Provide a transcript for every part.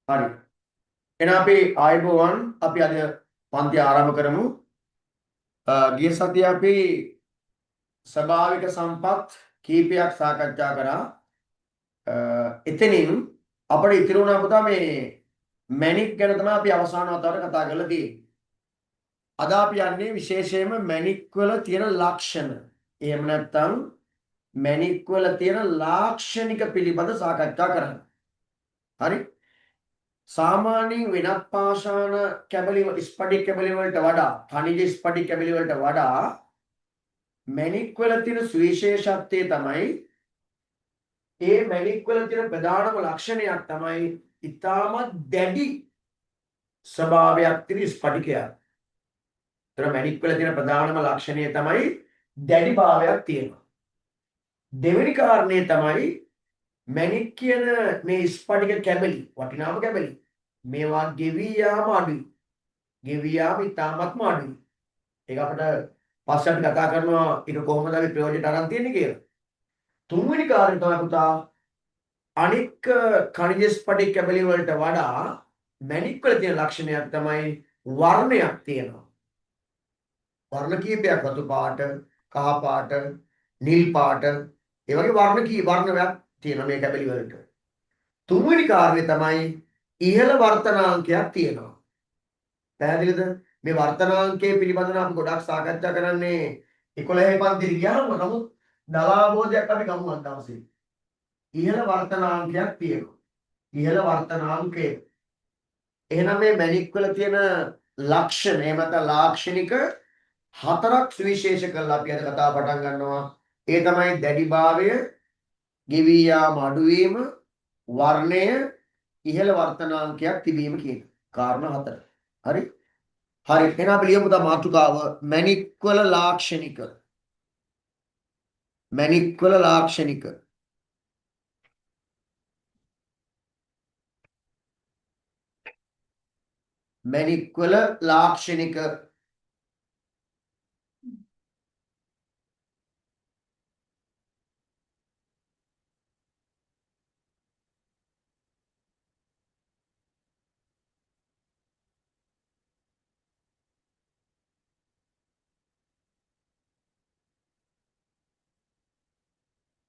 හරි. එහෙනම් අපි ආයුබෝවන් අපි අද පන්ති ආරම්භ කරමු. ගිය සතියේ අපි ස්වභාවික සම්පත් කීපයක් සාකච්ඡා කරා. එතනින් අපිට ඉතිරි වුණා පුතා මේ මැණික් ගැන තමයි අපි අවසාන වතාවට කතා කරලා තියෙන්නේ. අද අපි යන්නේ විශේෂයෙන්ම මැණික් වල තියෙන ලක්ෂණ. එහෙම නැත්නම් මැණික් වල තියෙන ලාක්ෂණික පිළිබඳ සාකච්ඡා කරන්න. හරි? සාමාන්‍යයෙන් වෙනත් පාෂාණ කැබලි ස්පටික් කැබලි වලට වඩා khනිජ ස්පටික් කැබලි වලට වඩා මැණික් වල තියෙන සුවිශේෂත්වය තමයි ඒ මැණික් වල තියෙන ප්‍රධානම ලක්ෂණයක් තමයි ඊටමත් දැඩි ස්වභාවයක් තියෙන ස්පටිකයක්. ඒතර මැණික් වල තියෙන ප්‍රධානම ලක්ෂණය තමයි දැඩි භාවයක් තියෙනවා. දෙවෙනි කාරණේ තමයි මැණික් කියන මේ ස්පටික කැබලි වටිනාම කැබලි මේවා ගෙවි යාම අඩුයි. ගෙවි යාම ඉතාමත්ම අඩුයි. ඒක අපිට පස්සේ අපි කතා කරනවා ඒක කොහොමද අපි ප්‍රයෝජනට අරන් තියන්නේ කියලා. තුන්වෙනි කාරණේ තමයි පුතා අනික් khනිජ ස්පටික කැබලි වලට වඩා මැණික් වල තියෙන ලක්ෂණයක් තමයි වර්ණයක් තියෙනවා. වර්ණ කීපයක් රතු පාට, කහ පාට, නිල් පාට ඒ වගේ වර්ණයක් තියෙනවා මේ කැබලි වලට. තුන්වෙනි කාරණේ තමයි ඉහළ වර්තනාංකයක් තියෙනවා. පැහැදිලිද? මේ වර්තනාංකයේ පිළිබඳව අපි ගොඩක් සාකච්ඡා කරන්නේ 11 පන්තිට ගියාම නමුත් දලාබෝධයක් අපි ගමු අද දවසේ. ඉහළ වර්තනාංකයක් තියෙනවා. ඉහළ වර්තනාංකය. එහෙනම් මේ මැණික් වල තියෙන ලක්ෂණ එහෙම නැත්නම් ලාක්ෂණික හතරක් සුවිශේෂ කරලා අපි අද කතාව පටන් ගන්නවා. ඒ තමයි දැඩිභාවය, ගෙවි යාම අඩුවීම, වර්ණය, ඉහළ වර්තනාංකයක් තිබීම කියන කාරණා හතර. හරි? හරි. එහෙනම් අපි ලියමු තා මාතෘකාව මැණික් වල ලාක්ෂණික. මැණික් වල ලාක්ෂණික. මැණික් වල ලාක්ෂණික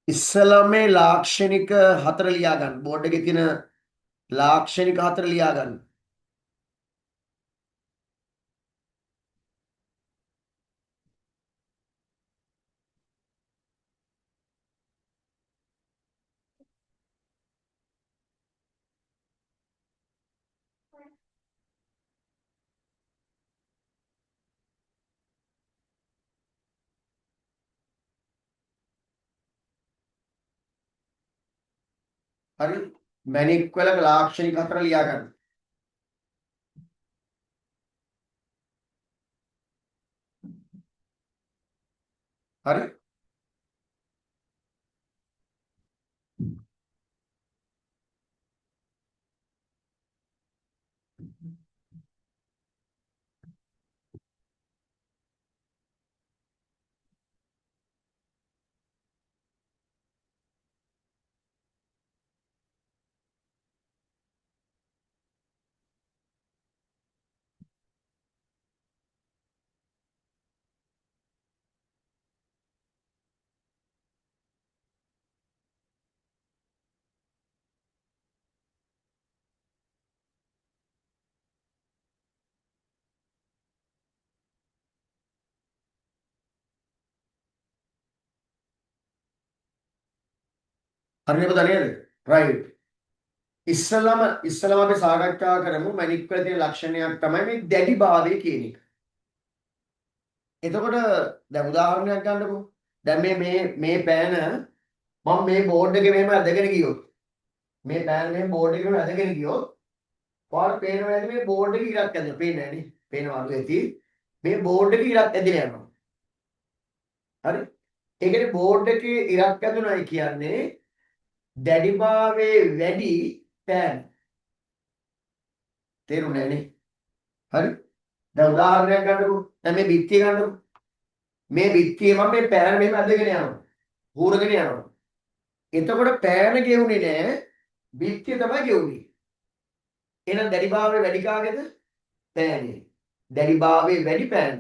ඉස්සලා මේ ලාක්ෂණික හතර ලියා ගන්න. බෝඩ් එකේ තියෙන ලාක්ෂණික හතර ලියා ගන්න. හරි? මැණික් වල ලාක්ෂණික හතර ලියා ගන්න. හරි? හරිනේ පුතා නේද? රයිට්. ඉස්සලම අපි සාකච්ඡා කරමු මැණික් වල තියෙන ලක්ෂණයක් තමයි මේ දැඩිභාවය කියන එක. එතකොට දැන් උදාහරණයක් ගන්නකො. දැන් මේ පෑන මම මේ බෝඩ් එකේ මෙහෙම ඇදගෙන ගියොත් මේ පෑන මේ බෝඩ් එකේ මෙහෙම ඇදගෙන ගියොත් ඔයාලට පේනවා ඇති මේ බෝඩ් එකේ ඉරක් ඇදලා පේන්නේ නැහනේ. පේනවා අඩු ඇති. මේ බෝඩ් එකේ ඉරක් ඇදලා යනවා. හරි? ඒ කියන්නේ බෝඩ් එකේ ඉරක් ඇදුණයි කියන්නේ දැඩිභාවයේ වැඩි පෑන. තේරුණා නේ? හරි? දැන් උදාහරණයක් ගන්නකො. දැන් මේ බිත්තිය ගන්නකො. මේ බිත්තිය මම මේ පෑන මෙහෙම ඇදගෙන යනවා. හූරගෙන යනවා. එතකොට පෑන ගෙවුනේ නෑ. බිත්තිය තමයි ගෙවුනේ. එහෙනම් දැඩිභාවය වැඩි කාගේද? පෑනේ. දැඩිභාවය වැඩි පෑන.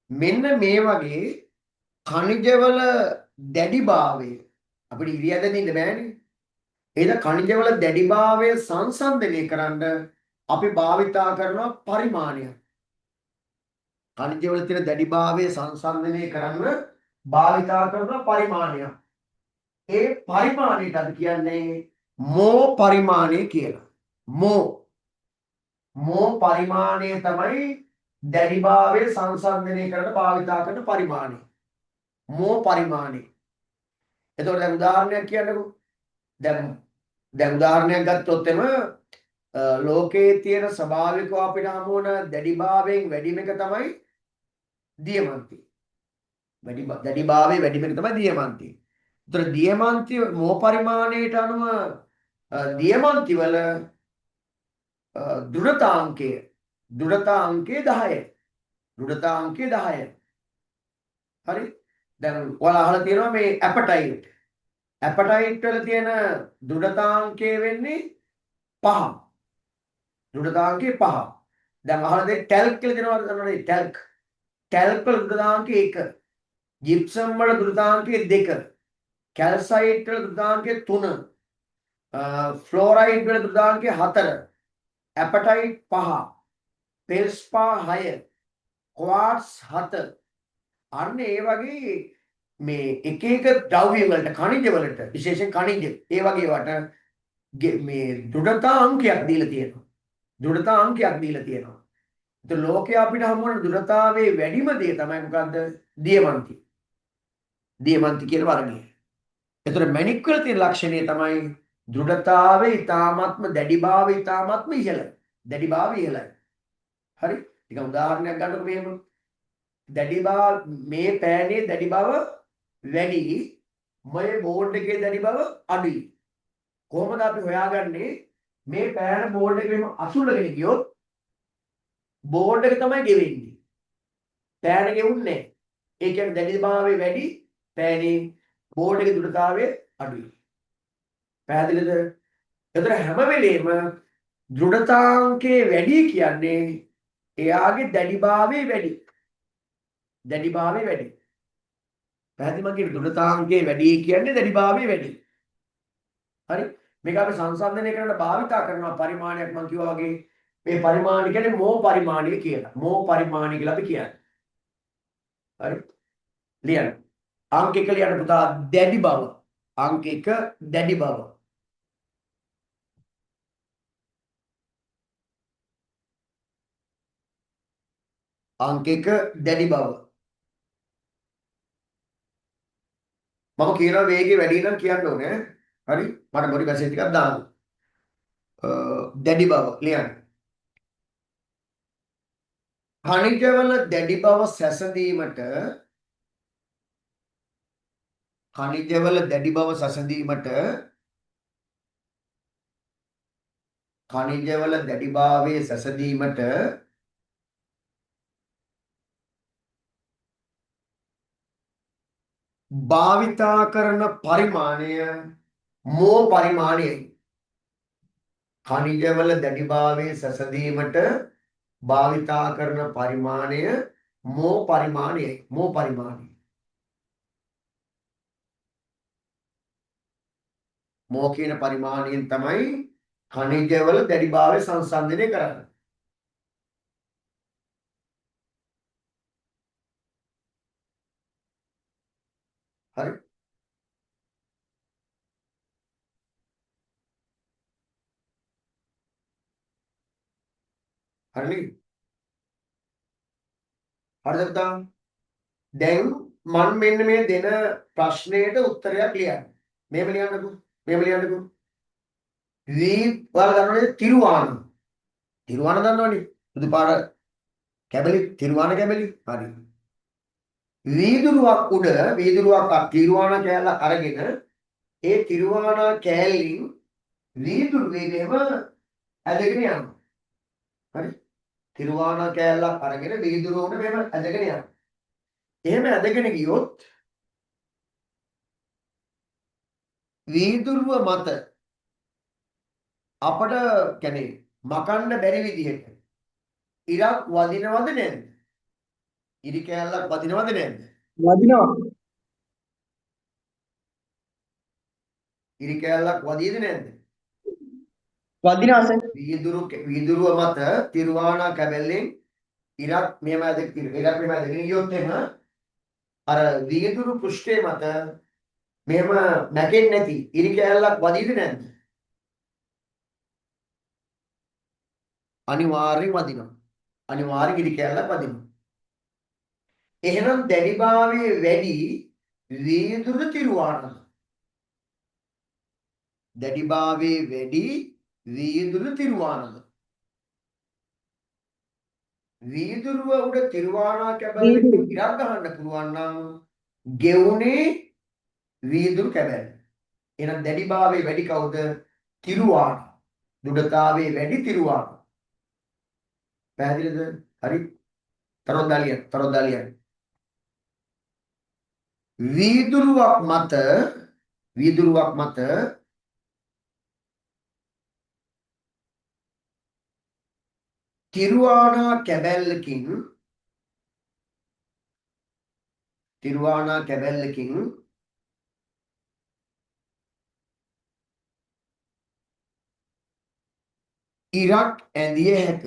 මෙන්න මේ වගේ ඛනිජවල දැඩිභාවය අපිට ඉරියද දෙන්න බෑනේ. එහෙනම් ඛනිජවල දැඩිභාවය සංසන්දනය කරන්න අපි භාවිතා කරන පරිමාණය. ඛනිජවල තියෙන දැඩිභාවය සංසන්දනය කරන්න භාවිතා කරන පරිමාණය. ඒ පරිමාණයට අපි කියන්නේ මෝ පරිමාණය කියලා. මෝ පරිමාණය තමයි දැඩිභාවය සංසන්දනය කරන්න භාවිතා කරන පරිමාණය. මෝ පරිමාණය. එතකොට දැන් උදාහරණයක් කියන්නකෝ. දැන් උදාහරණයක් ගත්තොත් එම ලෝකයේ තියෙන ස්වභාවිකව අපිට හමු වන දැඩිභාවයෙන් වැඩිම එක තමයි දියමන්ති. දැඩිභාවයේ වැඩිම එක තමයි දියමන්ති. ඒතර දියමන්ති මෝ පරිමාණයට අනුව දියමන්ති වල දෘಢතාංකය 10. දෘಢතාංකය 10. හරි? දැන් ඔයාලා අහලා තියෙනවා මේ ඇපටයිට්. ඇපටයිට් වල තියෙන දෘಢතාංකය වෙන්නේ 5. දෘಢතාංකය 5. දැන් අහලා තියෙන ටැල්ක් කියලා දෙනවා දන්නවනේ ටැල්ක්. ටැල්ක් වල දෘಢතාංකය 1. ජිප්සම් වල දෘঢ়තාංකය 2. කැල්සයිට් වල දෘঢ়තාංකය 3. ෆ්ලෝරයිඩ් වල දෘঢ়තාංකය 4. ඇපටයිට් 5. පෙල්ස්පා 6. ක්වාර්ට්ස් 7. අන්න ඒ වගේ මේ එක එක ද්‍රව්‍ය වලට ඛනිජ වලට විශේෂයෙන් ඛනිජ ඒ වගේ වට මේ දෘಢතා අංකයක් දීලා තියෙනවා. දෘঢ়තා අංකයක් දීලා තියෙනවා. ඒත් ලෝකයේ අපිට හමු වන දෘঢ়තාවයේ වැඩිම දේ තමයි මොකද්ද? දියමන්ති. දියමන්ති කියන වර්ගය. ඒතර මැණික් වල තියෙන ලක්ෂණය තමයි දෘঢ়තාවයේ ඊ타ත්ම දැඩිභාවය ඊ타ත්ම ඉහළ. දැඩිභාවය ඉහළයි. හරි? ටික උදාහරණයක් ගන්නකො මෙහෙම. මේ පෑනේ දැඩි බව වැඩි මේ බෝඩ් එකේ දැඩි බව අඩුයි. කොහොමද අපි හොයාගන්නේ මේ පෑන බෝඩ් එකේම අසුලගෙන ගියොත් බෝඩ් එක තමයි ගෙවෙන්නේ. පෑන ගෙවුන්නේ නැහැ. ඒ කියන්නේ දැඩි භාවය වැඩි පෑනේ බෝඩ් එකේ දෘಢතාවය අඩුයි. පැහැදිලිද? ඒතර හැම වෙලේම දෘಢතාංකයේ වැඩි කියන්නේ එයාගේ දැඩි භාවය වැඩි. දැඩිභාවය වැඩි. පැහැදිලි මම කියන දෘঢ়තාංකයේ වැඩි කියන්නේ දැඩිභාවය වැඩි. හරි? මේක අපි සංසන්දනය කරන්න භාවිතා කරන පරිමාණයක් මම කිව්වා වගේ මේ පරිමාණ කියන්නේ මෝ පරිමාණය කියලා. මෝ පරිමාණය කියලා අපි කියන්නේ. හරි? ලියන්න. අංක 1 ලියන්න පුතා දැඩි බව. අංක 1 දැඩි බව. අංක 1 දැඩි බව. මම කියන වේගය වැඩි නම් කියන්න ඕනේ. හරි? මට බොඩි මැසේජ් ටිකක් දාන්න. දැඩි බව ලියන්න. ඛනිජවල දැඩි බව සැසඳීමට ඛනිජවල දැඩි බව සැසඳීමට ඛනිජවල දැඩිභාවයේ සැසඳීමට භාවිතා කරන පරිමාණය මෝ පරිමාණයයි. ඛනිජවල දැඩිභාවයේ සැසඳීමට භාවිතා කරන පරිමාණය මෝ පරිමාණයයි. මෝ පරිමාණය. මෝ කියන පරිමාණයෙන් තමයි ඛනිජවල දැඩිභාවය සංසන්දනය කරන්නේ. හරි? හරිනේ? හරිද පුතා? දැන් මම මෙන්න මේ දෙන ප්‍රශ්නයට උත්තරයක් ලියන්න. මේව ලියන්නකෝ. මේව ලියන්නකෝ. ඔයාලා දන්නවනේ තිරුවාන. තිරුවාන දන්නවනේ. බුදුපාර කැබලි තිරුවාන කැබලි. හරි. වීදුරුවක් උඩ වීදුරුවක් තිරුවාන කෑල්ල අරගෙන ඒ තිරුවාන කෑල්ලින් වීදුරුවේ මෙහෙම ඇදගෙන යනවා. හරි. තිරුවාන කෑල්ලක් අරගෙන වීදුරුව උඩ මෙහෙම ඇදගෙන යනවා. එහෙම ඇදගෙන ගියොත් වීදුරුව මත අපට කියන්නේ මකන්න බැරි විදිහට ඉරක් වදිනවද නැද්ද? ඉරි කෑල්ලක් වදිනවද නැද්ද? වදිනවා. ඉරි කෑල්ලක් වදියද නැද්ද? වදිනවා සර්. වීදුරුව මත තිරුවානා කැබැල්ලෙන් ඉරක් මෙහෙම ඉරක් මෙහෙම ඇදගෙන ගියොත් එහෙම අර වීදුරු පෘෂ්ඨය මත මෙහෙම නැගෙන්නේ නැති ඉරි කෑල්ලක් වදියද නැද්ද? අනිවාර්යෙන් වදිනවා. අනිවාර්යෙන් ඉරි කෑල්ලක් වදිනවා. එහෙනම් දැඩිභාවයේ වැඩි වීදුරු තිරුවානද? දැඩිභාවයේ වැඩි වීදුරු තිරුවානද? වීදුරුව උඩ තිරුවානා කැබැල්ලකින් වීදුරු. ඉරක් ගහන්න පුළුවන් නම් ගෙවුනේ වීදුරු කැබැල්ල. එහෙනම් දැඩිභාවයේ වැඩි කවුද? තිරුවානා. දෘಢතාවයේ වැඩි තිරුවානා. පැහැදිලිද? හරි. තරොද්දාලියන්. වීදුරුවක් මත තිරුවානා කැබැල්ලකින් ඉරක් ඇඳිය හැක.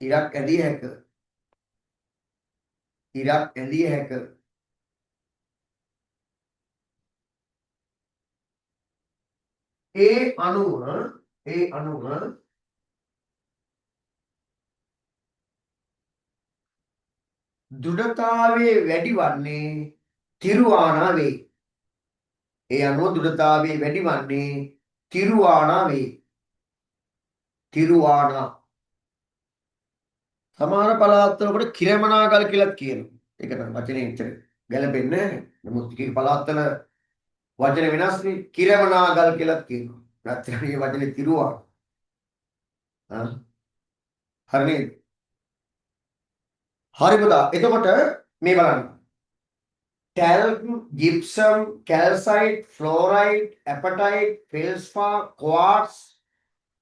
ඉරක් ඇඳිය හැක. ඉරක් ඇඳිය හැක. ඒ අනුව දෘಢතාවයේ වැඩි වන්නේ තිරුවානා වේ. ඒ අනුව දෘಢතාවයේ වැඩි වන්නේ තිරුවානා වේ. තිරුවානා. සමහර පළාත්වල කොට කිරමනාගල් කියලාත් කියනවා. ඒක නම් වචනේ ඉතර ගැලපෙන්නේ නැහැ. නමුත් කී පළාත්වල වචන වෙනස් නේ. කිරමනාගල් කියලාත් කියනවා. නැත්නම් මේ වචනේ තිරුවානා. ආ හරි නේද? හරි පුතා. එතකොට මේ බලන්න. talc, gypsum, calcite, fluorite, apatite, feldspar, quartz,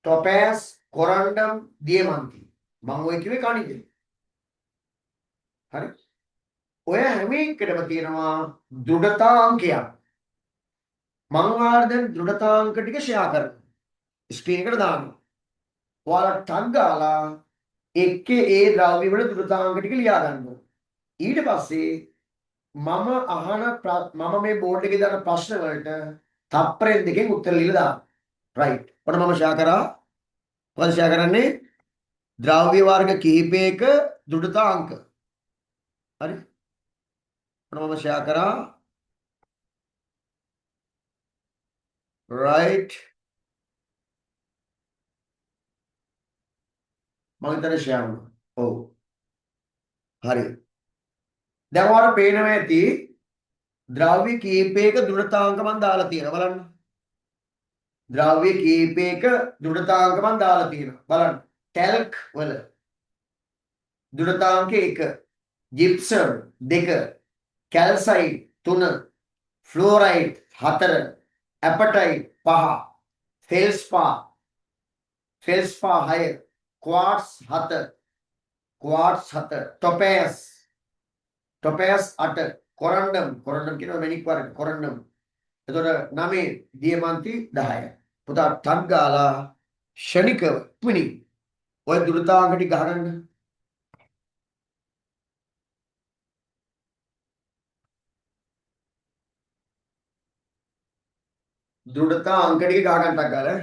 topaz, corundum, diamante. මම ඔය කිව්වේ කණිජ. හරි. ඔය හැම එකටම තියෙනවා දෘಢතාංකයක්. මම ඔයාලට දැන් දෘಢතාංක ටික ෂෙයා කරනවා. ස්ක්‍රීන් එකට දානවා. ඔයාලා ටග් ගාලා එක්කේ ඒ ද්‍රව්‍ය වල දෘঢ়තාංක ටික ලියා ගන්නවා. ඊට පස්සේ මම මේ බෝඩ් එකේ දාන ප්‍රශ්න වලට තප්පරෙන් දෙකෙන් උත්තර ලියලා දාන්න. රයිට්. ඔන්න මම ෂෙයා කරා. මොකද ෂෙයා කරන්නේ? ද්‍රව්‍ය වර්ග කිහිපයක දෘঢ়තාංක. හරි. ඔන්න මම ෂෙයා කරා. රයිට්. මම හිතන්නේ ෂෙයා වුණා. ඔව්. හරි. දැන් ඔයාලට පේනවා ඇති ද්‍රව්‍ය කීපයක දෘঢ়තාංක මම දාලා තියෙනවා බලන්න. ද්‍රව්‍ය කීපයක දෘঢ়තාංක මම දාලා තියෙනවා. බලන්න. ටැල්ක් වල දෘঢ়තාංක 1, ජිප්සම් 2, කැල්සයිට් 3, ෆ්ලෝරයිඩ් 4, ඇපටයිට් 5, ෆෙල්ස්පා 6, ක්වාර්ට්ස් 7, ටොපෑස් 8, කොරන්ඩම් කියනවා මැණික් වර්ග කොරන්ඩම්. එතකොට 9, දියමන්ති 10. පුතා ටග් ගාලා ෂණිකව ඉක්මනින් ඔය දෘතාංක ටික ගහගන්න. දෘಢතාංක ටික ගහගන්න ටග් ගාලා.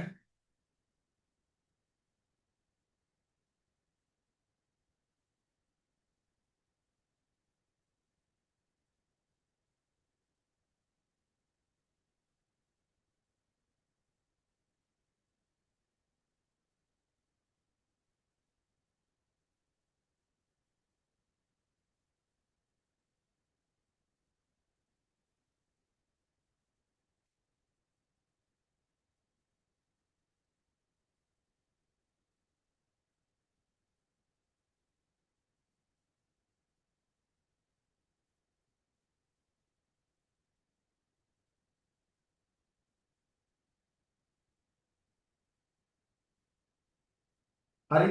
හරි.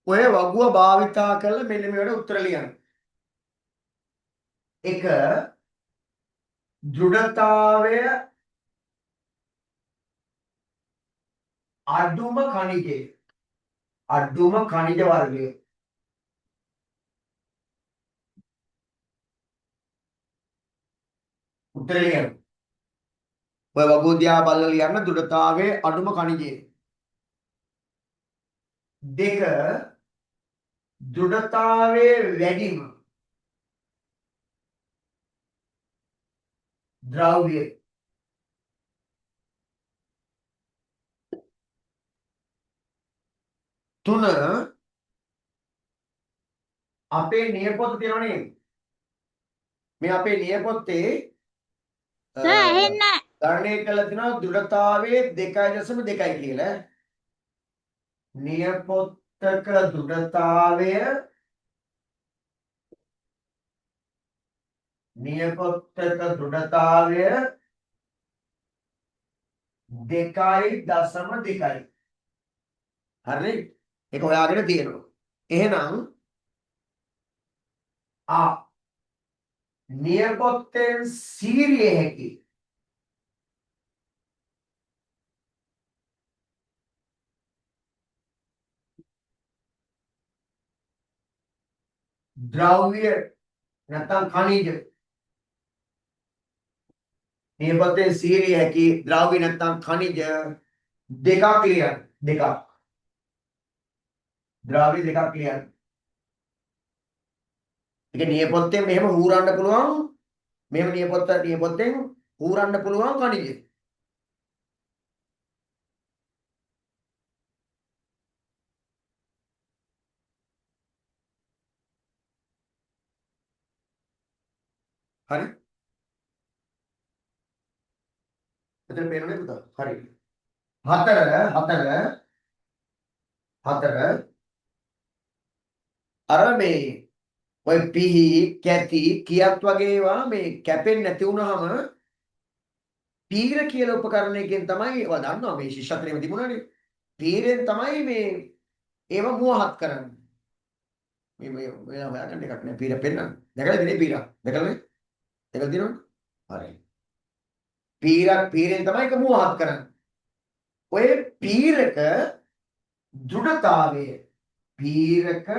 ඔය වගුව භාවිතා කරලා මෙන්න මේවට උත්තර ලියන්න. එක දෘಢතාවය අඩුම khනිජය. අඩුම khනිජ වර්ගය. උත්තර ලියන්න. ඔය වගුව දිහා බලලා ලියන්න දෘಢතාවයේ අඩුම khනිජය. දෙක දෘಢතාවයේ වැඩිම ද්‍රව්‍ය. තුන අපේ නියපොත්ත තියෙනවා නේද? මේ අපේ නියපොත්තේ ගණනය කළා තියෙනවා දෘಢතාවයේ 2.2 කියලා. නියපොත්තක දෘঢ়තාවය නියපොත්තක දෘಢතාවය 2.2. හරි? ඒක හොයාගෙන තියෙනවා. එහෙනම් නියපොත්තෙන් සීරිය හැකි ද්‍රව්‍ය නැත්නම් khනිජ නියපොත්තෙන් සීරිය හැකි ද්‍රව්‍ය නැත්නම් khනිජ දෙකක් ක්ලියර්. දෙකක් ද්‍රව්‍ය දෙකක් ක්ලියර්. ඒක නියපොත්තෙන් මෙහෙම හූරන්න පුළුවන්. මෙහෙම නියපොත්තෙන් හූරන්න පුළුවන් khනිජ. හරි? එතන පේනවද පුතා? හරි. හතර අර මේ ඔය පිහි කැටි කියක් වගේ ඒවා මේ කැපෙන්නේ නැති වුනහම පීර කියලා උපකරණයකින් තමයි ඒවා දන්නවා මේ ශිෂ්‍යත්වයේම තිබුණානේ. පීරෙන් තමයි මේ ඒවා මුවහත් කරන්නේ. මේ හොයාගන්න එකක් නෑ පීර පෙන්නන්න. දැකලා දිනේ පීර. දැකලානේ? දැකලා දිනවනේ? හරි. පීරෙන් තමයි ඒක මුවහත් කරන්නේ. ඔය පීරක දෘಢතාවය පීරක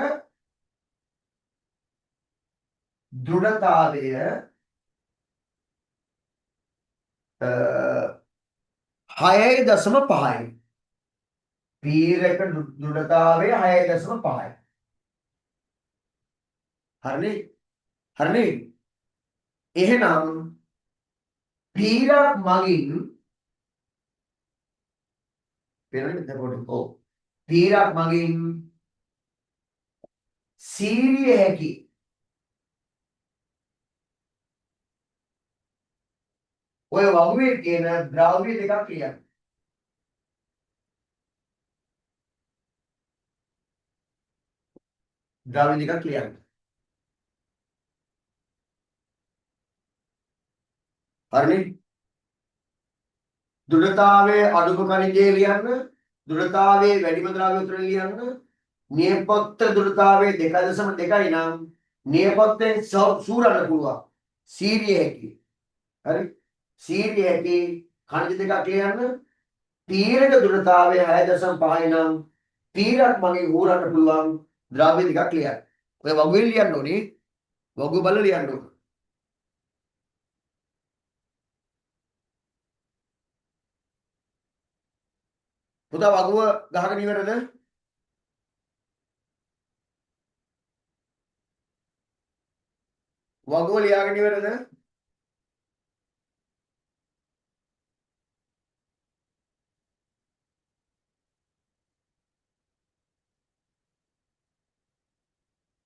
දෘಢතාවය 6.5යි. පීරක දෘಢතාවය 6.5යි. හරිනේ? හරිනේ? එහෙනම් පීරක් මගින් පීරක් මගින් සීරිය හැකි ඔය වගුවේ තියෙන ද්‍රව්‍ය දෙකක් කියන්න. ද්‍රව්‍ය දෙකක් කියන්න. හරිනේ? දෘಢතාවයේ අඩුම khනිජය ලියන්න, දෘঢ়තාවයේ වැඩිම ද්‍රව්‍ය උතර ලියන්න. නියපොත්ත දෘঢ়තාවයේ 2.2යි නම් නියපොත්තෙන් සූරන්න පුළුවන්. සීරිය හැකි. හරි? සීරිය හැකි khනිජ දෙකක් ලියන්න. පීරක දෘঢ়තාවය 6.5යි නම් පීරක් මගින් ඌරන්න පුළුවන් ද්‍රව්‍ය දෙකක් ලියන්න. ඔය වගුවෙන් ලියන්න ඕනේ. වගුව බලලා ලියන්න ඕනේ. පුතා වගුව ගහගෙන ඉවරද? වගුව ලියාගෙන ඉවරද?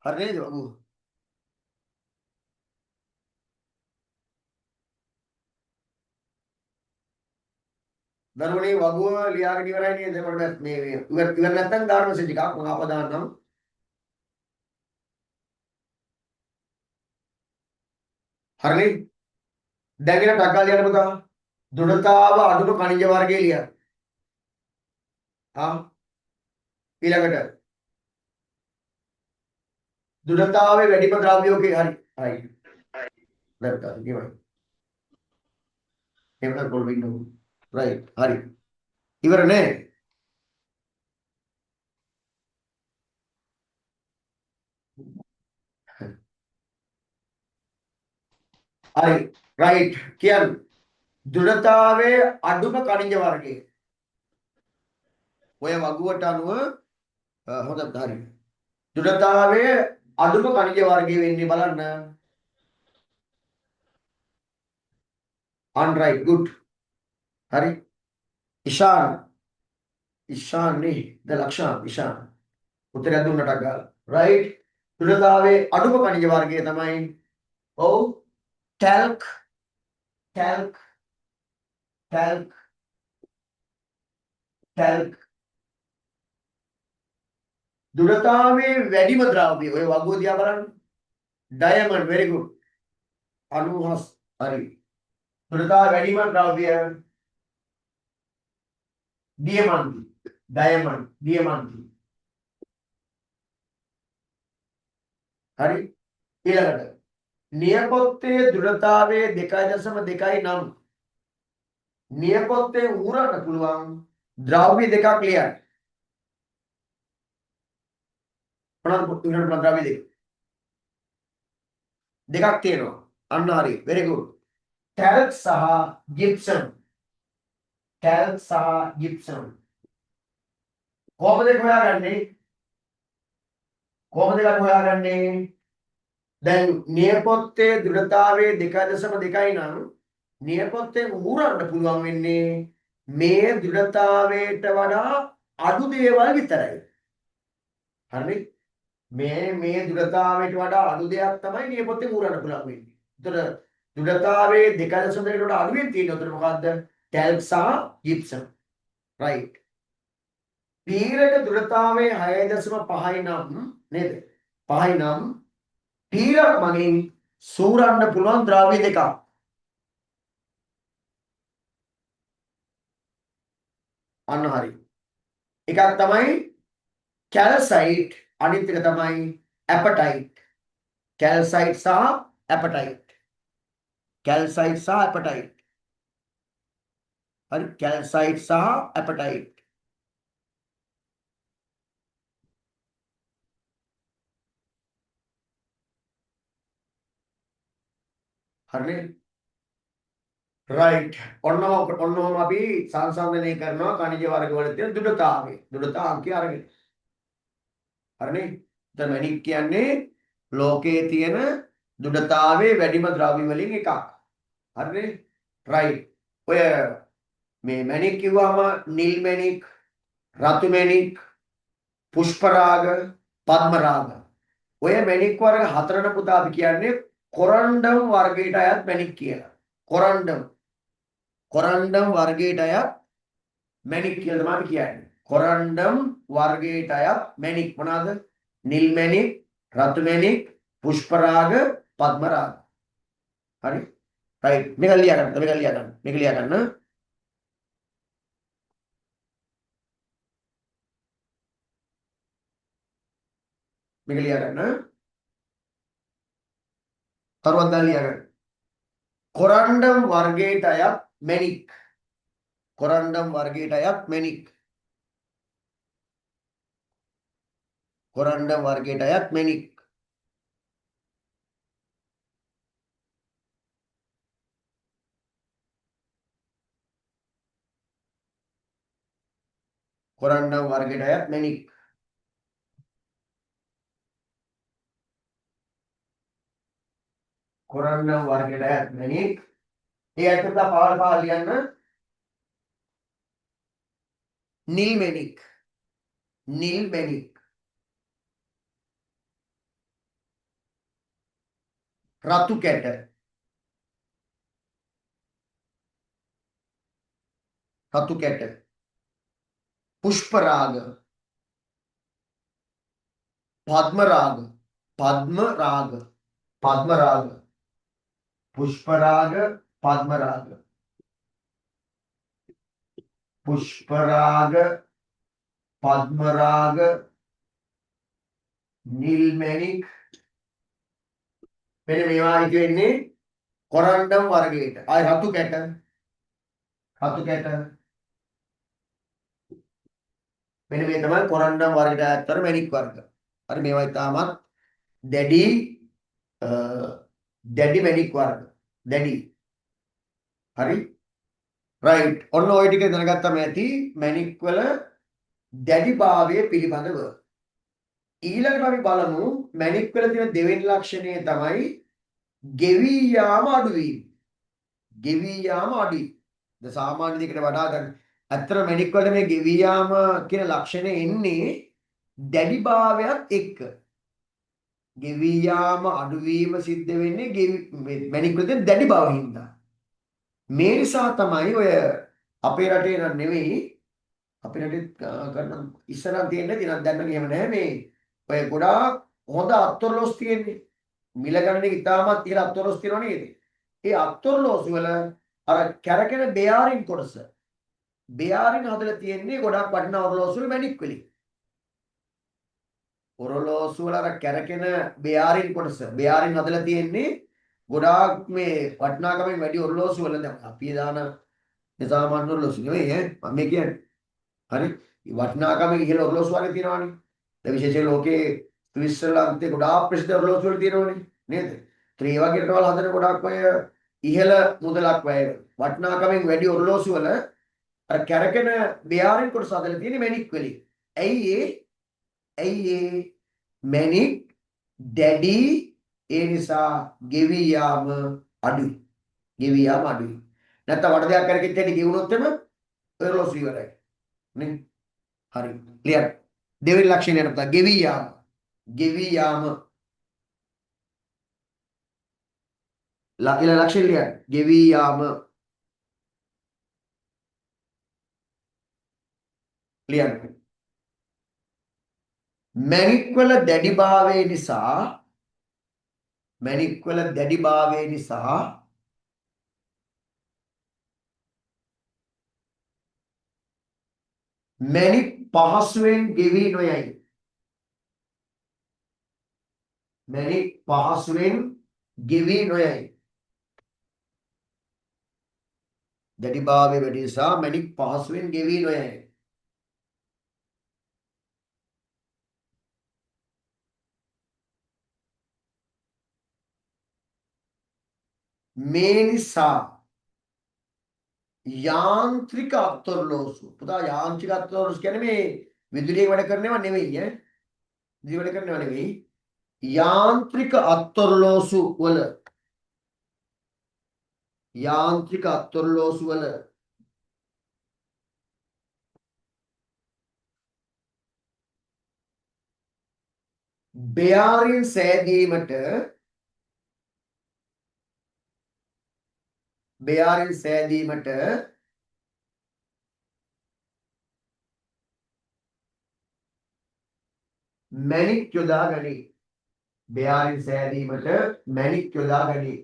හරි නේද වගුව? දරුවනේ වගුව ලියාගෙන ඉවරයි නේද? මට මේ ඉවර නැත්තම් දාන්න මෙසේජ් එකක් මම ආපහු දාන්නම්. හරිනේ? දැන් එන ටක්කා ලියන්න පුතා. දෘಢතාව අඩුම khනිජ වර්ගය ලියන්න. ආ ඊළඟට දෘಢතාවයේ වැඩිම ද්‍රව්‍යෝකේ හරි. right. දැන් ගිමයි. එහෙම කොල් වෙන්න ඕන. right. හරි. ඉවර නේ? හරි. right. කියන්න. දෘಢතාවයේ අඩුම කණිජ වර්ගය. ඔය වගුවට අනුව හොඳට හරි. දෘಢතාවයේ අඩුම කණිජ වර්ගය වෙන්නේ බලන්න. unright good. හරි. ඉෂාන් නේ ද ලක්ෂණ ඉෂාන්. උත්තරය දුන්නට ගාලා. right. දෘঢ়තාවයේ අඩුම කණිජ වර්ගය තමයි ඔව් talc talc talc talc. දෘঢ়තාවයේ වැඩිම ද්‍රව්‍ය ඔය වගුව දිහා බලන්න. diamond very good. අනුහස් හරි. දෘঢ়තාවය වැඩිම ද්‍රව්‍ය diamond diamond. හරි. ඊළඟට නියපොත්තේ දෘঢ়තාවයේ 2.2 නියපොත්තේ උරන්න පුළුවන් ද්‍රව්‍ය දෙකක් ලියන්න. මොනවද උරන්න ද්‍රව්‍ය දෙකක් තියෙනවා. අන්න හරි. very good. talc සහ gypsum. talc සහ gypsum. කොහොමද හොයාගන්නේ? දැන් නියපොත්තේ දෘঢ়තාවයේ 2.2 නම් නියපොත්තේ උරන්න පුළුවන් වෙන්නේ මේ දෘঢ়තාවයට වඩා අඩු දේවල් විතරයි. හරිනේ? මේ දෘঢ়තාවයට වඩා අඩු දෙයක් තමයි නියපොත්තේ උරන්න පුළුවන් වෙන්නේ. ඒතර දෘঢ়තාවයේ 2.2කට වඩා අඩුවෙන් තියෙන උතර මොකද්ද? talc සහ gypsum. right. පීරක දෘঢ়තාවයේ 6.5 නම් නේද? 5 නම් පීරක් මගින් සූරන්න පුළුවන් ද්‍රව්‍ය දෙකක්. අන්න හරි. එකක් තමයි calcite අනිත් එක තමයි apatite. calcite සහ apatite. calcite සහ apatite. හරි. calcite සහ apatite. හරිනේ? right. ඔන්නෝම අපි සංසන්දනය කරනවා කණිජ වර්ග වල තියෙන දෘಢතාවය. දෘಢතාංකය අරගෙන. හරිනේ? දැන් මැණික් කියන්නේ ලෝකයේ තියෙන දෘಢතාවයේ වැඩිම ද්‍රව්‍ය වලින් එකක්. හරිනේ? right. ඔය මේ මැණික් කිව්වම නිල් මැණික්, රතු මැණික්, පුෂ්පරාග, පද්මරාග. ඔය මැණික් වර්ග හතරන පුතා අපි කියන්නේ කොරන්ඩම් වර්ගයට අයත් මැණික් කියලා. කොරන්ඩම් වර්ගයට අයත් මැණික් කියලා තමයි අපි කියන්නේ. කොරන්ඩම් වර්ගයට අයත් මැණික් මොනවාද? නිල් මැණික්, රතු මැණික්, පුෂ්පරාග, පද්මරාග. හරි? right. මේක ලියා ගන්න. මේක ලියා ගන්න. තරුවක් දාලා ලියා ගන්න. කොරන්ඩම් වර්ගයට අයත් මැණික්. කොරන්ඩම් වර්ගයට අයත් මැණික්. කොරන්ඩම් වර්ගයට අයත් මැණික්. කොරන්ඩම් වර්ගයට අයත් මැණික්. කොරන්ඩම් වර්ගයට අයත් මැණික්. ඒ අතට පාවල ලියන්න. නිල් මැණික්. රතු කැට. පුෂ්පරාග. පද්මරාග. පුෂ්පරාග, පද්මරාග, නිල් මැණික් මෙන්න මේවා ඉති වෙන්නේ කොරන්ඩම් වර්ගයට. ආයි රතු කැට මෙන්න මේ තමයි කොරන්ඩම් වර්ගයට අයත් මැණික් වර්ග. හරි මේවා ඉතාමත් දැඩි දැඩි මැණික් වර්ග. දැඩි. හරි. රයිට්. ඔන්න ওই ටික දැනගත්තම ඇති මැණික් වල දැඩිභාවය පිළිබඳව. ඊළඟට අපි බලමු මැණික් වල තියෙන දෙවෙනි ලක්ෂණය තමයි ගෙවි යාම අඩුවීම. ගෙවි යාම අඩුයි. ද සාමාන්‍ය දෙයකට වඩා දැන් ඇත්තට මැණික් වල මේ ගෙවි යාම කියන ලක්ෂණය එන්නේ දැඩිභාවයත් එක්ක. ගෙවි යාම අඩුවීම සිද්ධ වෙන්නේ මැණික් වල තියෙන දැඩිභාවය හින්දා. මේ නිසා තමයි ඔය අපේ රටේ නම් නෙවෙයි අපේ රටේ කරන ඉස්සරහ තියෙන්නේ දිනක් දැන්න ගියම නැහැ මේ ඔය ගොඩාක් හොඳ අත්ොරලොස් තියෙන්නේ. මිල ගණනේ ඉතාමත් ඉහළ අත්ොරලොස් තියෙනව නේද? ඒ අත්ොරලොස් වල අර කැරකෙන බෙයාරින් කොටස බෙයාරින් හදලා තියෙන්නේ ගොඩාක් වටිනා ඔරලොස් වල මැණික් වලින්. ඔරලොස් වල අර කැරකෙන බෙයාරින් කොටස බෙයාරින් හදලා තියෙන්නේ ගොඩාක් මේ වටිනාකමෙන් වැඩි ඔරලොස් වල දැන් අපි දාන සාමාන්‍ය ඔරලොස් නෙවෙයි මම කියන්නේ. හරි වටිනාකමෙන් ඉහළ ඔරලොස් වගේ තියෙනවානේ. දැන් විශේෂයෙන් ලෝකේ ස්විට්සර්ලන්තේ ගොඩාක් ප්‍රසිද්ධ ඔරලොස් වල තියෙනවනේ නේද? ඒ වගේ රටවල් හදන ගොඩාක් අය ඉහළ මුදලක් වැය වටිනාකමෙන් වැඩි ඔරලොස් වල අර කැරකෙන බෙයාරින් කොටස හදලා තියෙන්නේ මැණික් වලින්. ඇයි ඒ මැණික් දැඩි ඒ නිසා ගෙවි යාම අඩුයි. නැත්නම් වඩ දෙයක් කරකිට ඇටි ගෙවුනොත් එම ඔරලොස් ඉවරයි. නේ? හරි. ක්ලියර්. දෙවෙනි ලක්ෂණය තමයි ගෙවි යාම. ඊළඟ ලක්ෂණය ලියන්න. ගෙවි යාම. ලියන්න. මැණික් වල දැඩිභාවය නිසා මැණික් පහසුවෙන් ගෙවි නොයයි. දැඩිභාවය වැඩි නිසා මැණික් පහසුවෙන් ගෙවි නොයයි. මේ නිසා යාන්ත්‍රික අත්ොරලොසු පුතා යාන්ත්‍රික අත්ොරලොසු කියන්නේ මේ විදුලියෙන් වැඩ කරනව නෙවෙයි විදුලිය වැඩ කරනව නෙවෙයි යාන්ත්‍රික අත්ොරලොසු වල බෙයාරින් සෑදීමට මැණික් යොදා ගනී. බෙයාරින් සෑදීමට මැණික් යොදා ගනී.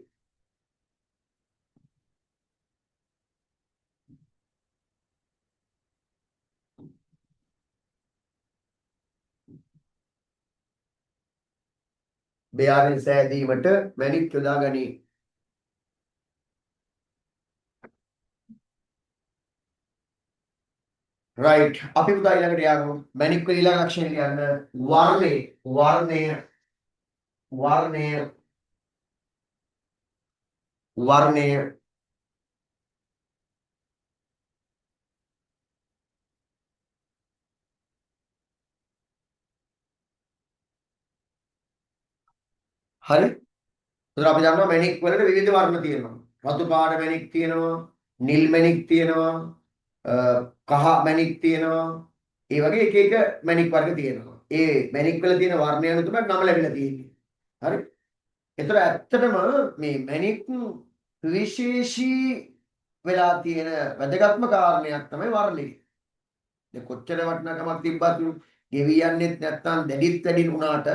බෙයාරින් සෑදීමට මැණික් යොදා ගනී. රයිට් අපි පුතා ඊළඟට යමු මැණික් වල ඊළඟ ලක්ෂණය කියන්න වර්ණය හරි එතකොට අපි දන්නවා මැණික් වලට විවිධ වර්ණ තියෙනවා රතු පාට මැණික් තියෙනවා නිල් මැණික් තියෙනවා කහ මැණික් තියෙනවා ඒ වගේ එක එක මැණික් වර්ග තියෙනවා ඒ මැණික් වල තියෙන වර්ණය අනුව තමයි නම ලැබිලා තියෙන්නේ හරි එතකොට ඇත්තටම මේ මැණික් විශේෂී වෙලා තියෙන වැදගත්ම කාරණයක් තමයි වර්ණය දැන් කොච්චර වටිනාකමක් තිබ්බත් ගෙවි යන්නේත් නැත්නම් දැඩිත් වැඩි වුණාට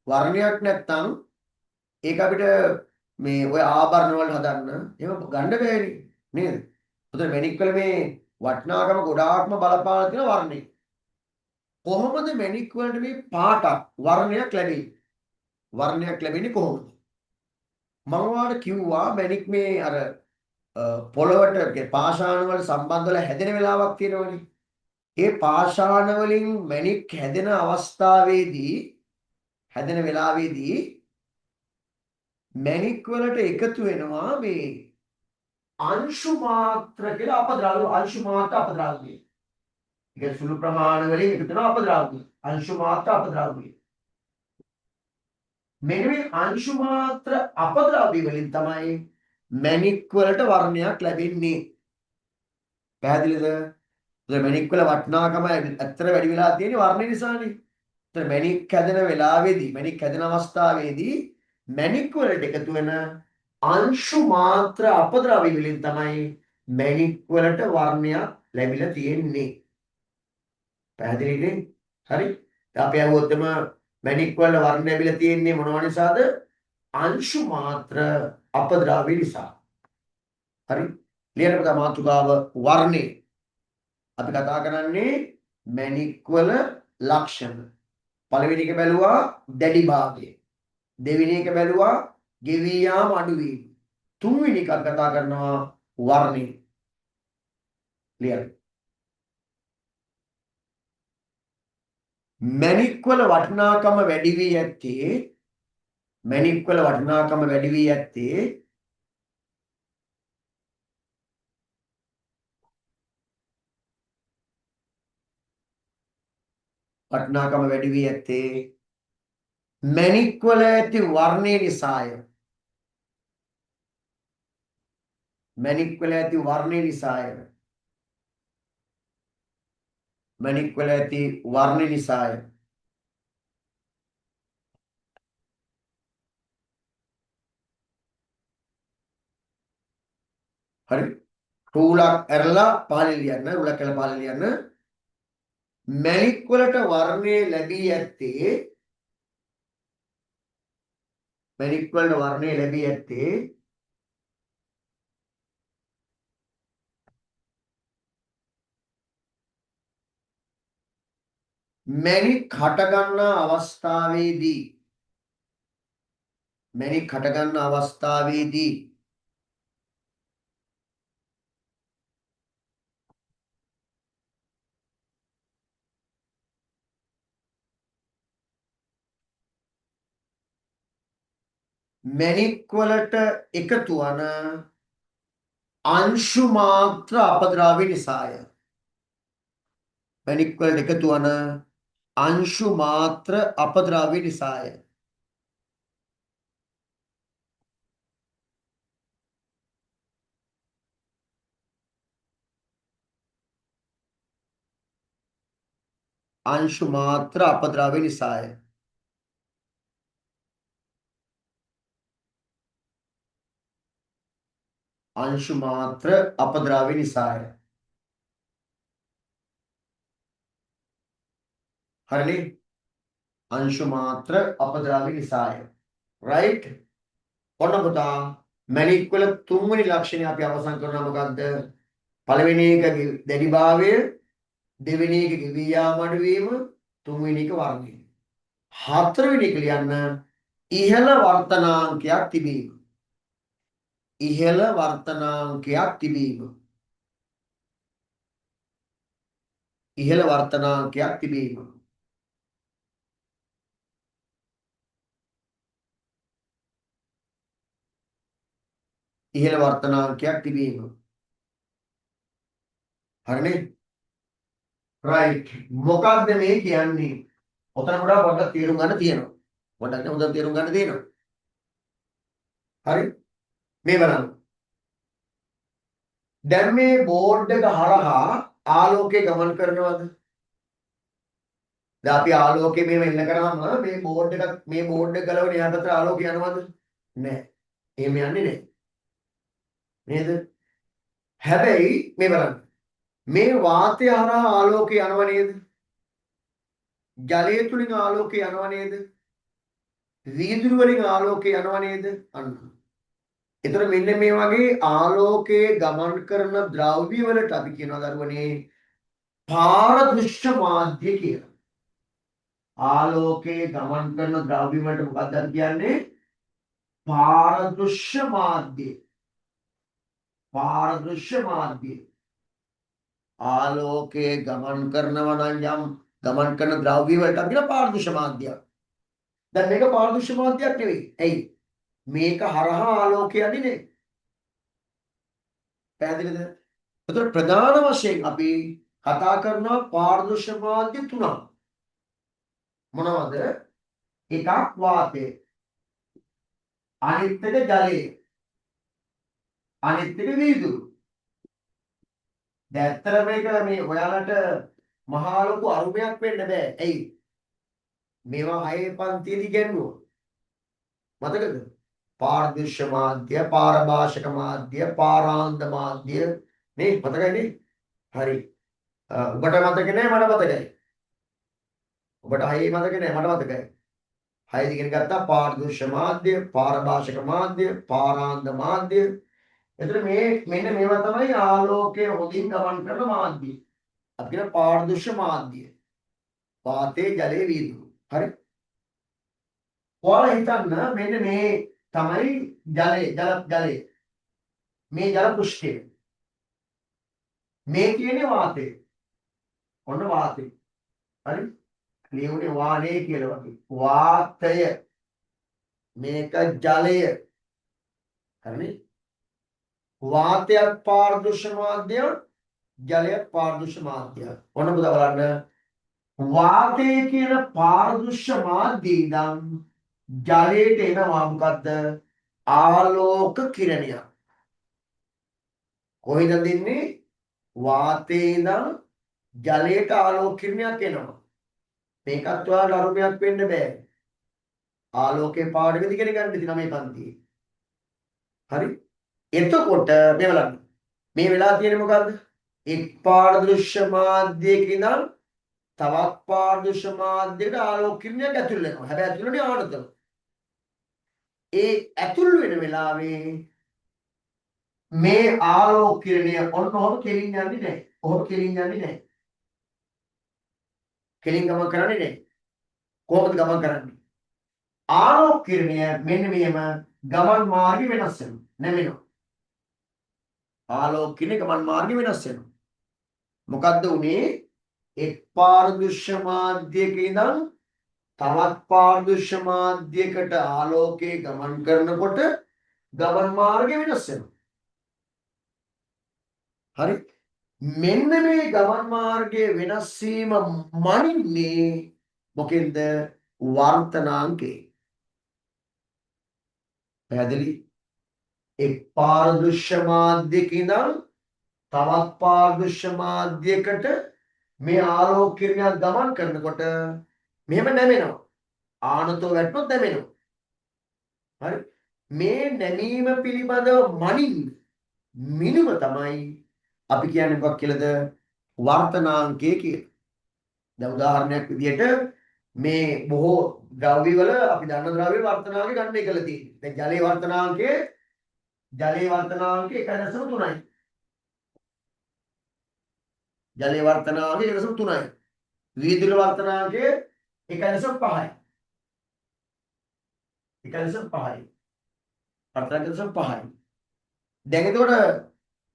වර්ණයක් නැත්නම් ඒක අපිට මේ ඔය ආභරණ වල හදන්න එහෙම ගන්න බෑනේ නේද? ඒතර මැණික් වල මේ වටිනාකම ගොඩාක්ම බලපාන තියෙන වර්ණය. කොහොමද මැණික් වලට මේ පාටක් වර්ණයක් ලැබෙන්නේ? වර්ණයක් ලැබෙන්නේ කොහොමද? මම ඔයාලට කිව්වා මැණික් මේ අර පොළවට පාෂාණ වල සම්බන්ධ වෙලා හැදෙන වෙලාවක් තියෙනවනේ. ඒ පාෂාණ වලින් මැණික් හැදෙන අවස්ථාවේදී හැදෙන වෙලාවේදී මැණික් වලට එකතු වෙනවා මේ අංශු මාත්‍ර කියලා අපද්‍රව්‍ය අංශු මාත්‍ර අපද්‍රව්‍ය. ඒක සුළු ප්‍රමාණ වලින් එකතු වෙන අපද්‍රව්‍ය. අංශු මාත්‍ර අපද්‍රව්‍ය. මෙන්න මේ අංශු මාත්‍ර අපද්‍රව්‍ය වලින් තමයි මැණික් වලට වර්ණයක් ලැබෙන්නේ. පැහැදිලිද? ඒ මැණික් වල වටිනාකම ඇත්තට වැඩි වෙලා තියෙන්නේ වර්ණය නිසානේ. ඒතර මැණික් හැදෙන වෙලාවේදී මැණික් හැදෙන අවස්ථාවේදී මැණික් වලට එකතු වෙන අංශු මාත්‍ර අපද්‍රව්‍ය වලින් තමයි මැණික් වලට වර්ණයක් ලැබිලා තියෙන්නේ. පැහැදිලිද? හරි. අපි අහුවොත්ම මැණික් වල වර්ණ ලැබිලා තියෙන්නේ මොනවා නිසාද? අංශු මාත්‍ර අපද්‍රව්‍ය නිසා. හරි. ලියන්න පුතා මාතෘකාව වර්ණේ. අපි කතා කරන්නේ මැණික් වල ලක්ෂණ. පළවෙනි එක බැලුවා දැඩි භාගය. දෙවෙනි එක බැලුවා ගෙවී යාම අඩුවීම. තුන්වෙනි එක කතා කරනවා වර්ණේ. ලියන්න. මැණික් වල වටිනාකම වැඩි වී ඇත්තේ මැණික් වල වටිනාකම වැඩි වී ඇත්තේ වටිනාකම වැඩි වී ඇත්තේ මැණික් වල ඇති වර්ණය නිසාය. මැණික් වල ඇති වර්ණය නිසාය. මැණික් වල ඇති වර්ණය නිසාය. හරි. රූලක් ඇරලා පහලින් ලියන්න. රූලක් ඇරලා පහලින් ලියන්න. මැණික් වලට වර්ණය ලැබී ඇත්තේ මැණික් වලට වර්ණය ලැබී ඇත්තේ මැණික් හට ගන්නා අවස්ථාවේදී මැණික් හට ගන්නා අවස්ථාවේදී මැණික් වලට එකතු වන අංශු මාත්‍ර අපද්‍රව්‍ය නිසාය. මැණික් වලට එකතු වන අංශු මාත්‍ර අපද්‍රව්‍ය නිසාය. අංශු මාත්‍ර අපද්‍රව්‍ය නිසාය. අංශු මාත්‍ර අපද්‍රව්‍ය නිසාය. හරිනේ? අංශු මාත්‍ර අපද්‍රව්‍ය නිසාය. right? ඔන්න පුතා මැණික් වල තුන්වෙනි ලක්ෂණය අපි අවසන් කරනවා මොකද්ද? පළවෙනි එක දැඩිභාවය, දෙවෙනි එක ගෙවී යාම අඩුවීම, තුන්වෙනි එක වර්ණය. හතරවෙනි එක ලියන්න ඉහළ වර්තනාංකයක් තිබීම. ඉහළ වර්තනාංකයක් තිබීම. ඉහළ වර්තනාංකයක් තිබීම. ඉහළ වර්තනාංකයක් තිබීම. හරිනේ? right. මොකක්ද මේ කියන්නේ? ඔතන වඩා පොඩ්ඩක් තේරුම් ගන්න තියෙනවා. පොඩ්ඩක් හොඳට තේරුම් ගන්න තියෙනවා. හරි? මේ බලන්න. දැන් මේ බෝඩ් එක හරහා ආලෝකය ගමන් කරනවද? දැන් අපි ආලෝකය මෙහෙම එන්න කරාම මේ බෝඩ් එක ගලවන එහා පැත්තට ආලෝකය යනවද? නැහැ. එහෙම යන්නේ නැහැ. නේද? හැබැයි මේ බලන්න. මේ වාතය හරහා ආලෝකය යනව නේද? ජලය තුලින් ආලෝකය යනව නේද? වීදුරු වලින් ආලෝකය යනව නේද? අන්න. ඒතර මෙන්න මේ වගේ ආලෝකයේ ගමන් කරන ද්‍රව්‍ය වලට අපි කියනවා දරුවනේ පාරදෘශ්‍ය මාධ්‍ය කියලා. ආලෝකයේ ගමන් කරන ද්‍රව්‍ය වලට මොකක්ද අපි කියන්නේ? පාරදෘශ්‍ය මාධ්‍ය. පාරදෘශ්‍ය මාධ්‍ය. ආලෝකයේ ගමන් කරනවා නම් යම් ගමන් කරන ද්‍රව්‍ය වලට අපි කියන පාරදෘශ්‍ය මාධ්‍යයක්. දැන් මේක පාරදෘශ්‍ය මාධ්‍යයක් නෙවෙයි. ඇයි? මේක හරහා ආලෝකය යන්නේ. පැහැදිලිද? එතකොට ප්‍රධාන වශයෙන් අපි කතා කරනවා පාරදෘශ්‍ය මාධ්‍ය තුනක්. මොනවද? එකක් වාතය, අනිත් එක ජලය, අනිත් එක වීදුරු. දැන් ඇත්තට මේක මේ ඔයාලට මහා ලොකු අරුමයක් වෙන්න බෑ. ඇයි? මේවා 6 පන්තියේදී ඉගෙනුවා. මතකද? පාරදෘශ්‍ය මාධ්‍ය, පාරභාෂක මාධ්‍ය, පාරාන්ත මාධ්‍ය නේ මතකයි නේ? හරි. ඔබට මතක නෑ මට මතකයි. ඔබට 6 මතක නෑ මට මතකයි. 6 ඉගෙන ගත්තා පාරදෘශ්‍ය මාධ්‍ය, පාරභාෂක මාධ්‍ය, පාරාන්ත මාධ්‍ය. එතන මේ මෙන්න මේවා තමයි ආලෝකයේ හොඳින් ගමන් කරන මාධ්‍ය. අපි කියන පාරදෘශ්‍ය මාධ්‍ය. වාතයේ ජලයේ වීදුරු. හරි. ඔයාලා හිතන්න මෙන්න මේ තමයි ජලය. මේ ජල පෘෂ්ඨය. මේ කියන්නේ වාතය. ඔන්න වාතය. හරි. ලියුනේ වානේ කියලා වගේ. වාතය. මේක ජලය. හරිනේ? වාතයක් පාරදෘශ්‍ය මාධ්‍යයක්, ජලයක් පාරදෘශ්‍ය මාධ්‍යයක්. ඔන්න පුතා බලන්න. වාතය කියන පාරදෘශ්‍ය මාධ්‍යය ඉඳන් ජලයට එනවා මොකද්ද? ආලෝක කිරණයක්. කොහෙද දෙන්නේ? වාතයේ ඉඳන් ජලයට ආලෝක කිරණයක් එනවා. මේකත් ඔයාලට අරුමයක් වෙන්න බෑ. ආලෝකයේ පාඩමෙදි ඉගෙන ගන්න ඉතින් මේ පන්තියේ. හරි? එතකොට මේ බලන්න. මේ වෙලා තියෙන්නේ මොකද්ද? එක් පාරදෘශ්‍ය මාධ්‍යයක ඉඳන් තවත් පාරදෘශ්‍ය මාධ්‍යයකට ආලෝක කිරණයක් ඇතුල් වෙනවා. හැබැයි ඇතුල් වෙන්නේ ආනතන. ඒ ඇතුල් වෙන වෙලාවේ මේ ආලෝක කිරණය ඔන්න ඔහොම කෙලින් යන්නේ නැහැ. ඔහොම කෙලින් යන්නේ නැහැ. කෙලින් ගමන් කරන්නේ නැහැ. කොහොමද ගමන් කරන්නේ? ආලෝක කිරණය මෙන්න මෙහෙම ගමන් මාර්ගය වෙනස් වෙනවා. නැමෙනවා. ආලෝක කිරණේ ගමන් මාර්ගය වෙනස් වෙනවා. මොකද්ද උනේ? එක් පාරදෘශ්‍ය මාධ්‍යයක ඉඳන් තවත් පාරදෘශ්‍ය මාධ්‍යයකට ආලෝකයේ ගමන් කරනකොට ගමන් මාර්ගය වෙනස් වෙනවා. හරි? මෙන්න මේ ගමන් මාර්ගයේ වෙනස් වීම මනින්නේ මොකෙන්ද? වර්තනාංකේ. පැහැදිලි? එක් පාරදෘශ්‍ය මාධ්‍යයක ඉඳන් තවත් පාරදෘශ්‍ය මාධ්‍යයකට මේ ආලෝක කිරණයක් ගමන් කරනකොට මෙහෙම නැමෙනවා. ආනතෝ වැටුනොත් නැමෙනවා. හරි? මේ නැමීම පිළිබඳව මිනුම තමයි අපි කියන්නේ මොකක් කියලාද? වර්තනාංකය කියලා. දැන් උදාහරණයක් විදිහට මේ බොහෝ ද්‍රව්‍ය වල අපි දන්න ද්‍රව්‍ය වර්තනාංකය ගන්න එකලා තියෙනවා. දැන් ජලයේ වර්තනාංකය 1.3යි. ජලයේ වර්තනාංකය 1.3යි. වීදුරු වර්තනාංකය 1.5යි. 1.5යි. වර්තනාංකය 1.5යි. දැන් එතකොට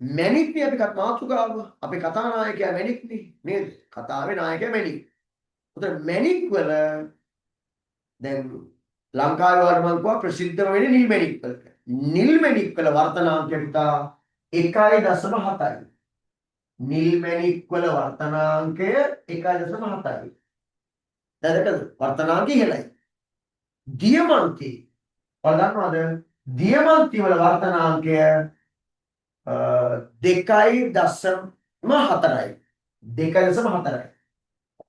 මැණික්නේ අපි මාතෘකාව අපේ කතානායකයා මැණික්නේ නේද? කතාවේ නායකයා මැණික්. උතන මැණික් වල දැන් ලංකාවේ වල මම කිව්වා ප්‍රසිද්ධම වෙන්නේ නිල් මැණික් වලට. නිල් මැණික් වල වර්තනාංකය පුතා 1.7යි. නිල් මැණික් වල වර්තනාංකය 1.7යි. දැකද? වර්තනාංකය ඉහළයි. දියමන්ති වල දන්නවද? දියමන්ති වල වර්තනාංකය 2.4යි. 2.4යි.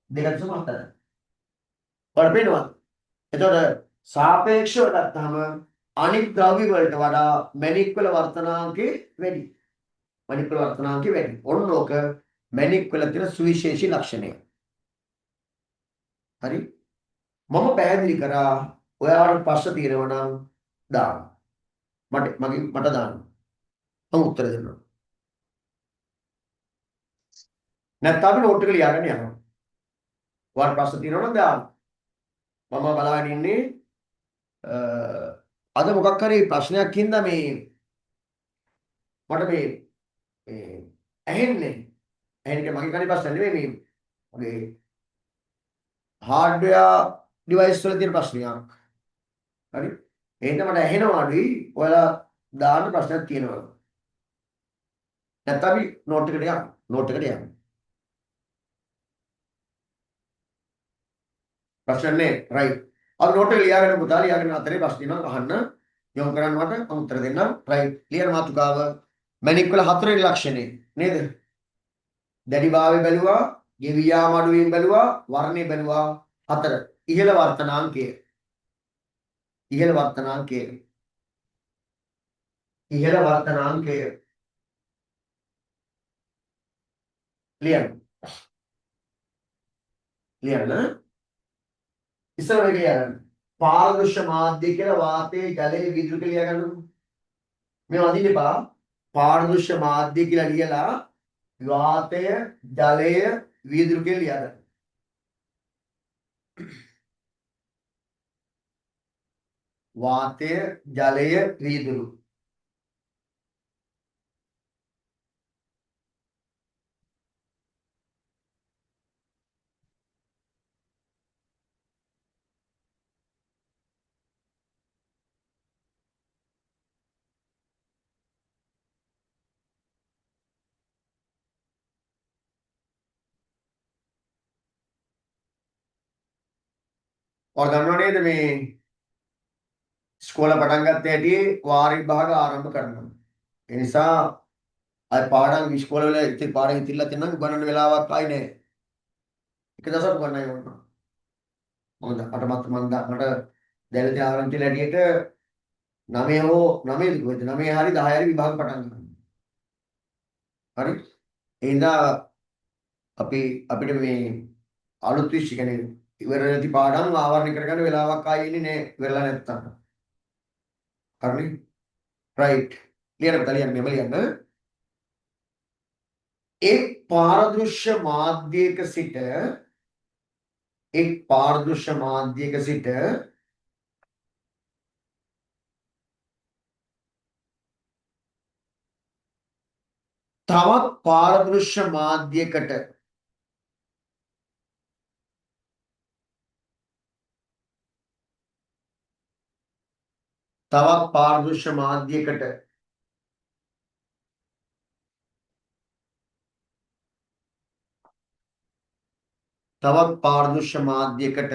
2.4යි. වරපේනවා. එතකොට සාපේක්ෂව ගත්තාම අනිත් ද්‍රව්‍ය වලට වඩා මැණික් වල වර්තනාංකය වැඩි. මැණික් වල වර්තනාංකය වැඩි. ඔන්න ඕක මැණික් වල තියෙන සුවිශේෂී ලක්ෂණය. හරි? මම පැහැදිලි කරා ඔයාලට ප්‍රශ්න තියෙනවා නම් දාන්න. මට දාන්න. මම උත්තර දෙන්නම්. නැත්නම් අපි නෝට් එක ලියාගෙන යනවා. ඔයාලට ප්‍රශ්න තියෙනවා නම් දාන්න. මම බලාගෙන ඉන්නේ අද මොකක් හරි ප්‍රශ්නයක් හින්දා මේ මට මේ ඇහෙන්නේ ඇහෙන්නේ මගේ කනේ ප්‍රශ්න නෙමෙයි මේ මගේ හાર્ඩ්වෙයාර් ඩිවයිස් වල තියෙන ප්‍රශ්නයක්. හරි. එහෙනම් මට ඇහෙනවා අඩුයි. ඔයාලා දාන්න ප්‍රශ්නයක් තියෙනවා. නැත්නම් අපි නෝට් එකට යමු. නෝට් එකට යමු. ප්‍රශ්න නැහැ. රයිට්. අපි නෝට් එක ලියාගෙන පුතා ලියාගෙන අතරේ ප්‍රශ්න තියෙනවා අහන්න. යොමු කරන්න මට මම උත්තර දෙන්නම්. රයිට්. ලියන මාතෘකාව මැණික් වල හතරවෙනි ලක්ෂණය නේද? දැඩිභාවය බැලුවා, ගෙවි යාම අඩුවීම බැලුවා, වර්ණය බැලුවා. හතර. ඉහළ වර්තනාංකය. ඉහළ වර්තනාංකය. ඉහළ වර්තනාංකය. ලියන්න. ලියන්න. ඉස්සර වෙක යන්න. පාරදෘශ්‍ය මාධ්‍ය කියලා වාතයේ ජලයේ විදුලි කියලා ගන්නකො. මේ වදින්න එපා. පාරදෘශ්‍ය මාධ්‍ය කියලා ලියලා වාතය ජලය විදුලි කියලා ලියන්න. වාතය ජලය විදුලි. ඔයාලා දන්නව නේද මේ ඉස්කෝල පටන් ගත්ත හැටි වාර විභාග ආරම්භ කරනවා. ඒ නිසා අය පාඩම් ඉස්කෝල වල ඉතින් පාඩම් ඉතිරිලා තියෙනවා උගන්නන්න වෙලාවක් ආයි නැහැ. එක දවසක් උගන්නයි වුණා. මට දැනෙන ආරම්භය ලැබියට 9 හෝ 9 දුකද 9 හරි 10 හරි විභාග පටන් ගන්නවා. හරි. ඒ හින්දා අපිට මේ අලුත් විශ්ය කියන්නේ ඉවර නැති පාඩම් ආවරණය කරගන්න වෙලාවක් ආයෙ ඉන්නේ නැහැ ඉවරලා නැත්තම්. හරි. රයිට්. ලියන්න පුතා ලියන්න මෙහෙම ලියන්න. එක් පාරදෘශ්‍ය මාධ්‍යයක සිට තවත් පාරදෘශ්‍ය මාධ්‍යයකට තවත් පාරදෘශ්‍ය මාධ්‍යයකට තවත් පාරදෘශ්‍ය මාධ්‍යයකට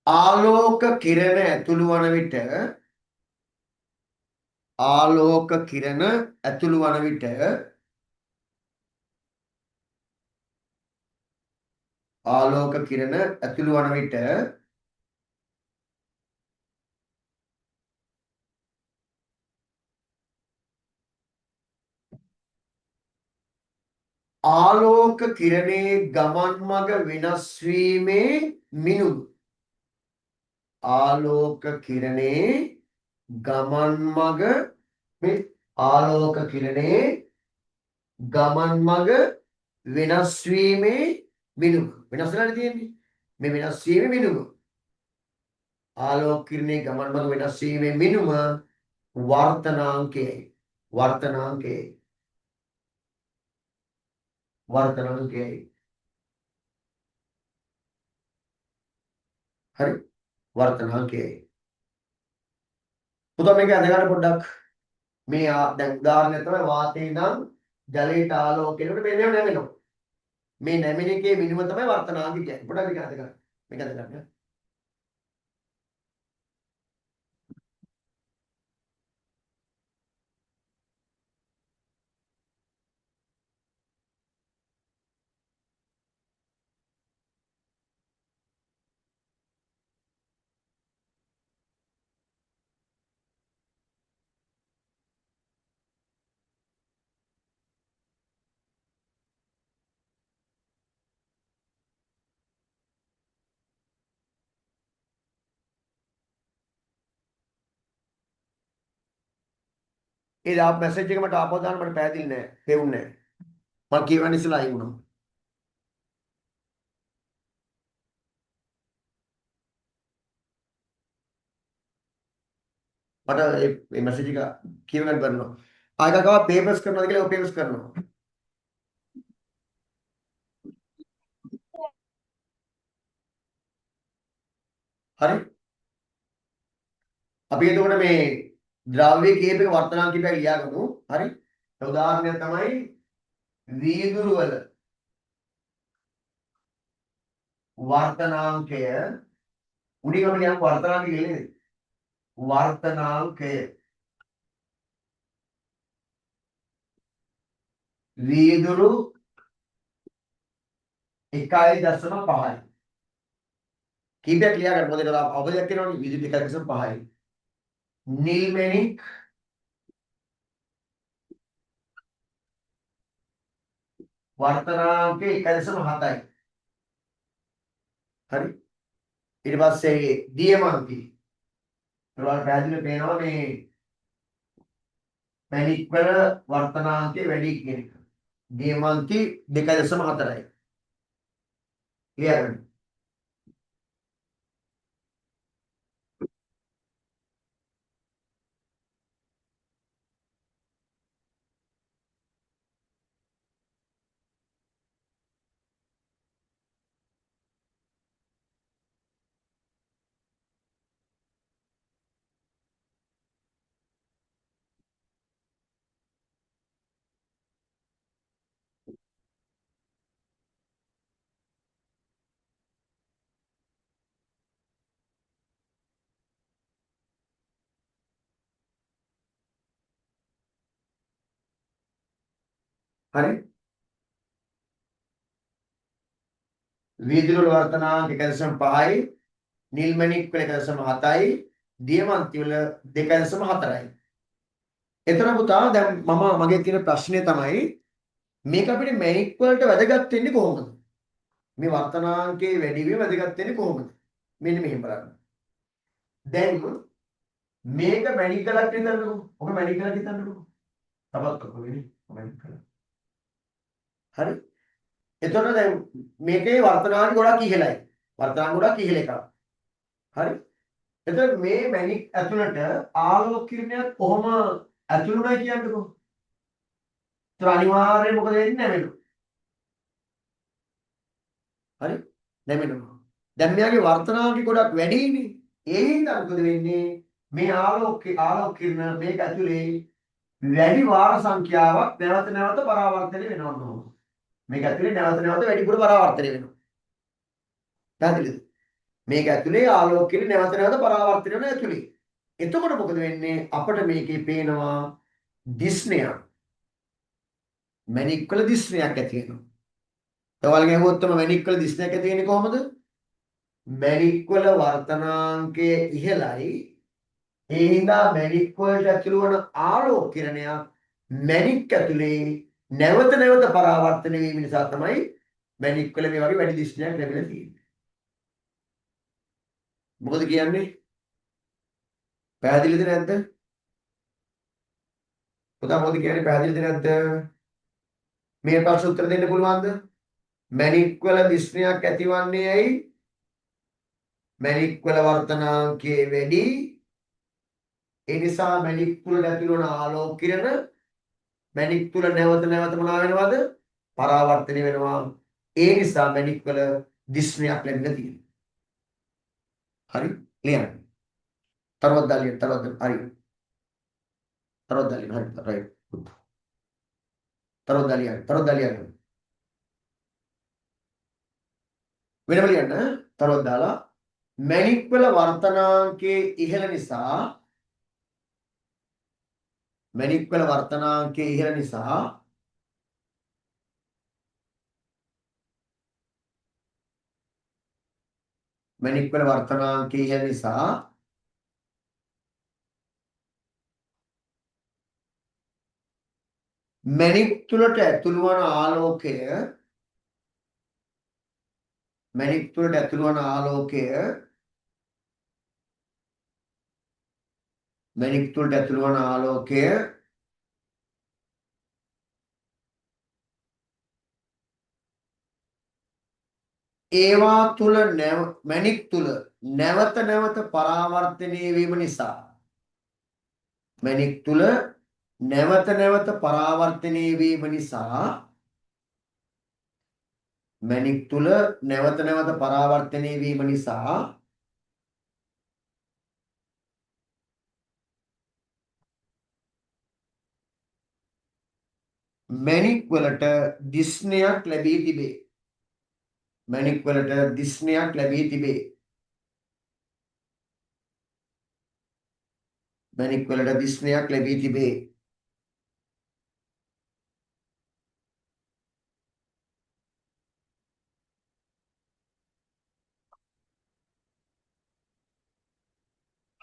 ආලෝක කිරණ ඇතුළු වන විට ආලෝක කිරණ ඇතුළු වන විට ආලෝක කිරණ ඇතුළු වන විට ආලෝක කිරණේ ගමන් මඟ වෙනස් වීමේ මිනුම් ආලෝක කිරණේ ගමන් මඟ මේ ආලෝක කිරණේ ගමන් මඟ වෙනස් වීමේ මිනුම වෙනස් වෙලානේ තියෙන්නේ මේ වෙනස් වීමේ මිනුම ආලෝක කිරණේ ගමන් මඟ වෙනස් වීමේ මිනුම වර්තනාංකයයි වර්තනාංකයයි වර්තනාංකයයි හරි වර්තනාංකයයි පුතා මේක අඳ ගන්න පොඩ්ඩක් මේ දැන් උදාහරණයක් තමයි වාතයේ ඉඳන් ජලයට ආලෝකයකට මෙන්න නැමෙනවා මේ නැමෙන එකේ මිනිම තමයි වර්තනාංගය කියන්නේ පොඩ්ඩක් මේක අඳ ගන්න මේක අඳ ගන්න ඒ දාපු මැසේජ් එක මට ආපහු දාන්න මට පැහැදිලි නෑ පෙවුන්නේ නෑ මම කියවන්න ඉස්සලා ආයි වුණා. මට මේ මැසේජ් එක කියව ගන්න බැන්නවා. ආයෙ කතාව පේපර්ස් කරනවාද කියලා පේපර්ස් කරනවා. හරි. අපි එතකොට මේ ද්‍රව්‍ය කීපයක වර්තනාංක කීපයක් ලියාගමු. හරි. උදාහරණයක් තමයි වීදුරු වල වර්තනාංකය උඩින් අපි කියමු වර්තනාංකය කියලා නේද? වර්තනාංකය වීදුරු 1.5යි. කීපයක් ලියා ගන්න. මොකද ඒක අවබෝධයක් වෙනවනේ වීදුරු 1.5යි. නිල්මැණික් වර්තනාංකය 1.7යි. හරි. ඊට පස්සේ දියමන්ති ඒවල් පැහැදිලිව පේනවා මේ මැණික් වල වර්තනාංකය වැඩි කියන එක. දියමන්ති 2.4යි. ලියගන්න. හරි. වීදුරු වල වර්තනාංක 1.5යි. නිල්මැණික් වල 1.7යි. දියමන්ති වල 2.4යි. එතන පුතා දැන් මගේ තියෙන ප්‍රශ්නේ තමයි මේක අපිට මැණික් වලට වැදගත් වෙන්නේ කොහොමද? මේ වර්තනාංකයේ වැඩි වීම වැදගත් වෙන්නේ කොහොමද? මෙන්න මෙහෙම බලන්න. දැන් මේක මැණික් ගලක් හිතන්නකෝ. ඔක මැණික් ගලක් හිතන්නකෝ. තවත් ඔක වෙන්නේ මැණික් ගල. හරි. එතකොට දැන් මේකේ වර්තනාංක ගොඩක් ඉහළයි. වර්තනාංක ගොඩක් ඉහළ එකක්. හරි. එතකොට මේ මැණික් ඇතුළට ආලෝක කිරණයක් කොහොම ඇතුළුනා කියන්නකෝ. ඒතර අනිවාර්යයෙන් මොකද වෙන්නේ නැවෙනවා. හරි. නැවෙනවා. දැන් මෙයාගේ වර්තනාංක ගොඩක් වැඩිනේ. ඒ හින්දා මොකද වෙන්නේ? මේ ආලෝක කිරණ මේක ඇතුලේ වැඩි වාර සංඛ්‍යාවක් නැවත නැවත පරාවර්තනය වෙනවා. මේක ඇතුලේ නැවත නැවත වැඩිපුර පරාවර්තනය වෙනවා. පැහැදිලිද? මේක ඇතුලේ ආලෝක කිරණ නැවත නැවත පරාවර්තනය වෙන ඇතුලේ. එතකොට මොකද වෙන්නේ? අපිට මේකේ පේනවා දිස්නයක්. මැණික් වල දිස්නයක් ඇති වෙනවා. ඒවල් ගහුවොත් තමයි මැණික් වල දිස්නයක් ඇති වෙන්නේ කොහොමද? මැණික් වල වර්තනාංකය ඉහළයි. ඒ හින්දා මැණික් වලට ඇතුළු වන ආලෝක කිරණයක් මැණික් ඇතුලේ නැවත නැවත පරාවර්තන වීම නිසා තමයි මැණික් වල මේ වගේ වැඩි දිස්නයක් ලැබිලා තියෙන්නේ. මොකද කියන්නේ? පැහැදිලිද නැද්ද? පුතා මොකද කියන්නේ පැහැදිලිද නැද්ද? මේ ප්‍රශ්න උත්තර දෙන්න පුළුවන්ද? මැණික් වල දිස්නයක් ඇතිවන්නේ ඇයි? මැණික් වල වර්තනාංකයේ වැඩි. ඒ නිසා මැණික් තුල ඇතුළු වන ආලෝක කිරණ මැණික් තුල නැවත නැවත මොනවා වෙනවද? පරාවර්තනය වෙනවා. ඒ නිසා මැණික් වල දිස්නයක් ලැබිලා තියෙනවා. හරි? ලියන්න. තරවත් දාලිය තරවත් හරි. තරවත් දාලිය හරි. රයිට්. තරවත් දාලිය. වෙනම ලියන්න. තරවත් දාලා මැණික් වල වර්තනාංකයේ ඉහළ නිසා මැණික් වල වර්තනාංකයේ ඉහළ නිසා මැණික් වල වර්තනාංකයේ ඉහළ නිසා මැණික් තුලට ඇතුළු වන ආලෝකය මැණික් තුලට ඇතුළු වන ආලෝකය මැණික් තුලට ඇතුළු වන ආලෝකය ඒවා තුල මැණික් තුල නැවත නැවත පරාවර්තනය වීම නිසා මැණික් තුල නැවත නැවත පරාවර්තනය වීම නිසා මැණික් තුල නැවත නැවත පරාවර්තනය වීම නිසා මැණික් වලට දිස්නයක් ලැබී තිබේ. මැණික් වලට දිස්නයක් ලැබී තිබේ. මැණික් වලට දිස්නයක් ලැබී තිබේ.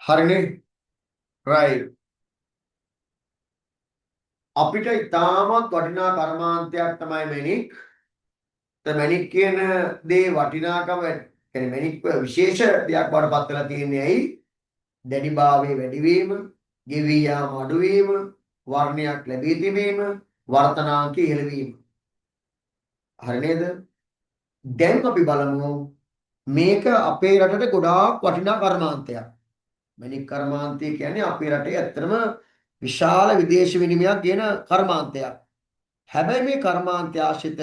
හරිනේ? right. අපිට ඉතාමත් වටිනා කර්මාන්තයක් තමයි මැණික්. මැණික් කියන දේ වටිනාකම කියන්නේ මැණික් විශේෂ දෙයක් බවට පත් වෙලා තියෙන්නේ ඇයි? දැඩිභාවයේ වැඩිවීම, ගෙවී යාම අඩුවීම, වර්ණයක් ලැබී තිබීම, වර්තනාංකය ඉහළ වීම. හරි නේද? දැන් අපි බලමු මේක අපේ රටට ගොඩාක් වටිනා කර්මාන්තයක්. මැණික් කර්මාන්තය කියන්නේ අපේ රටේ ඇත්තටම විශාල විදේශ විනිමයක් ගෙන කර්මාන්තයක්. හැබැයි මේ කර්මාන්තය ආශ්‍රිත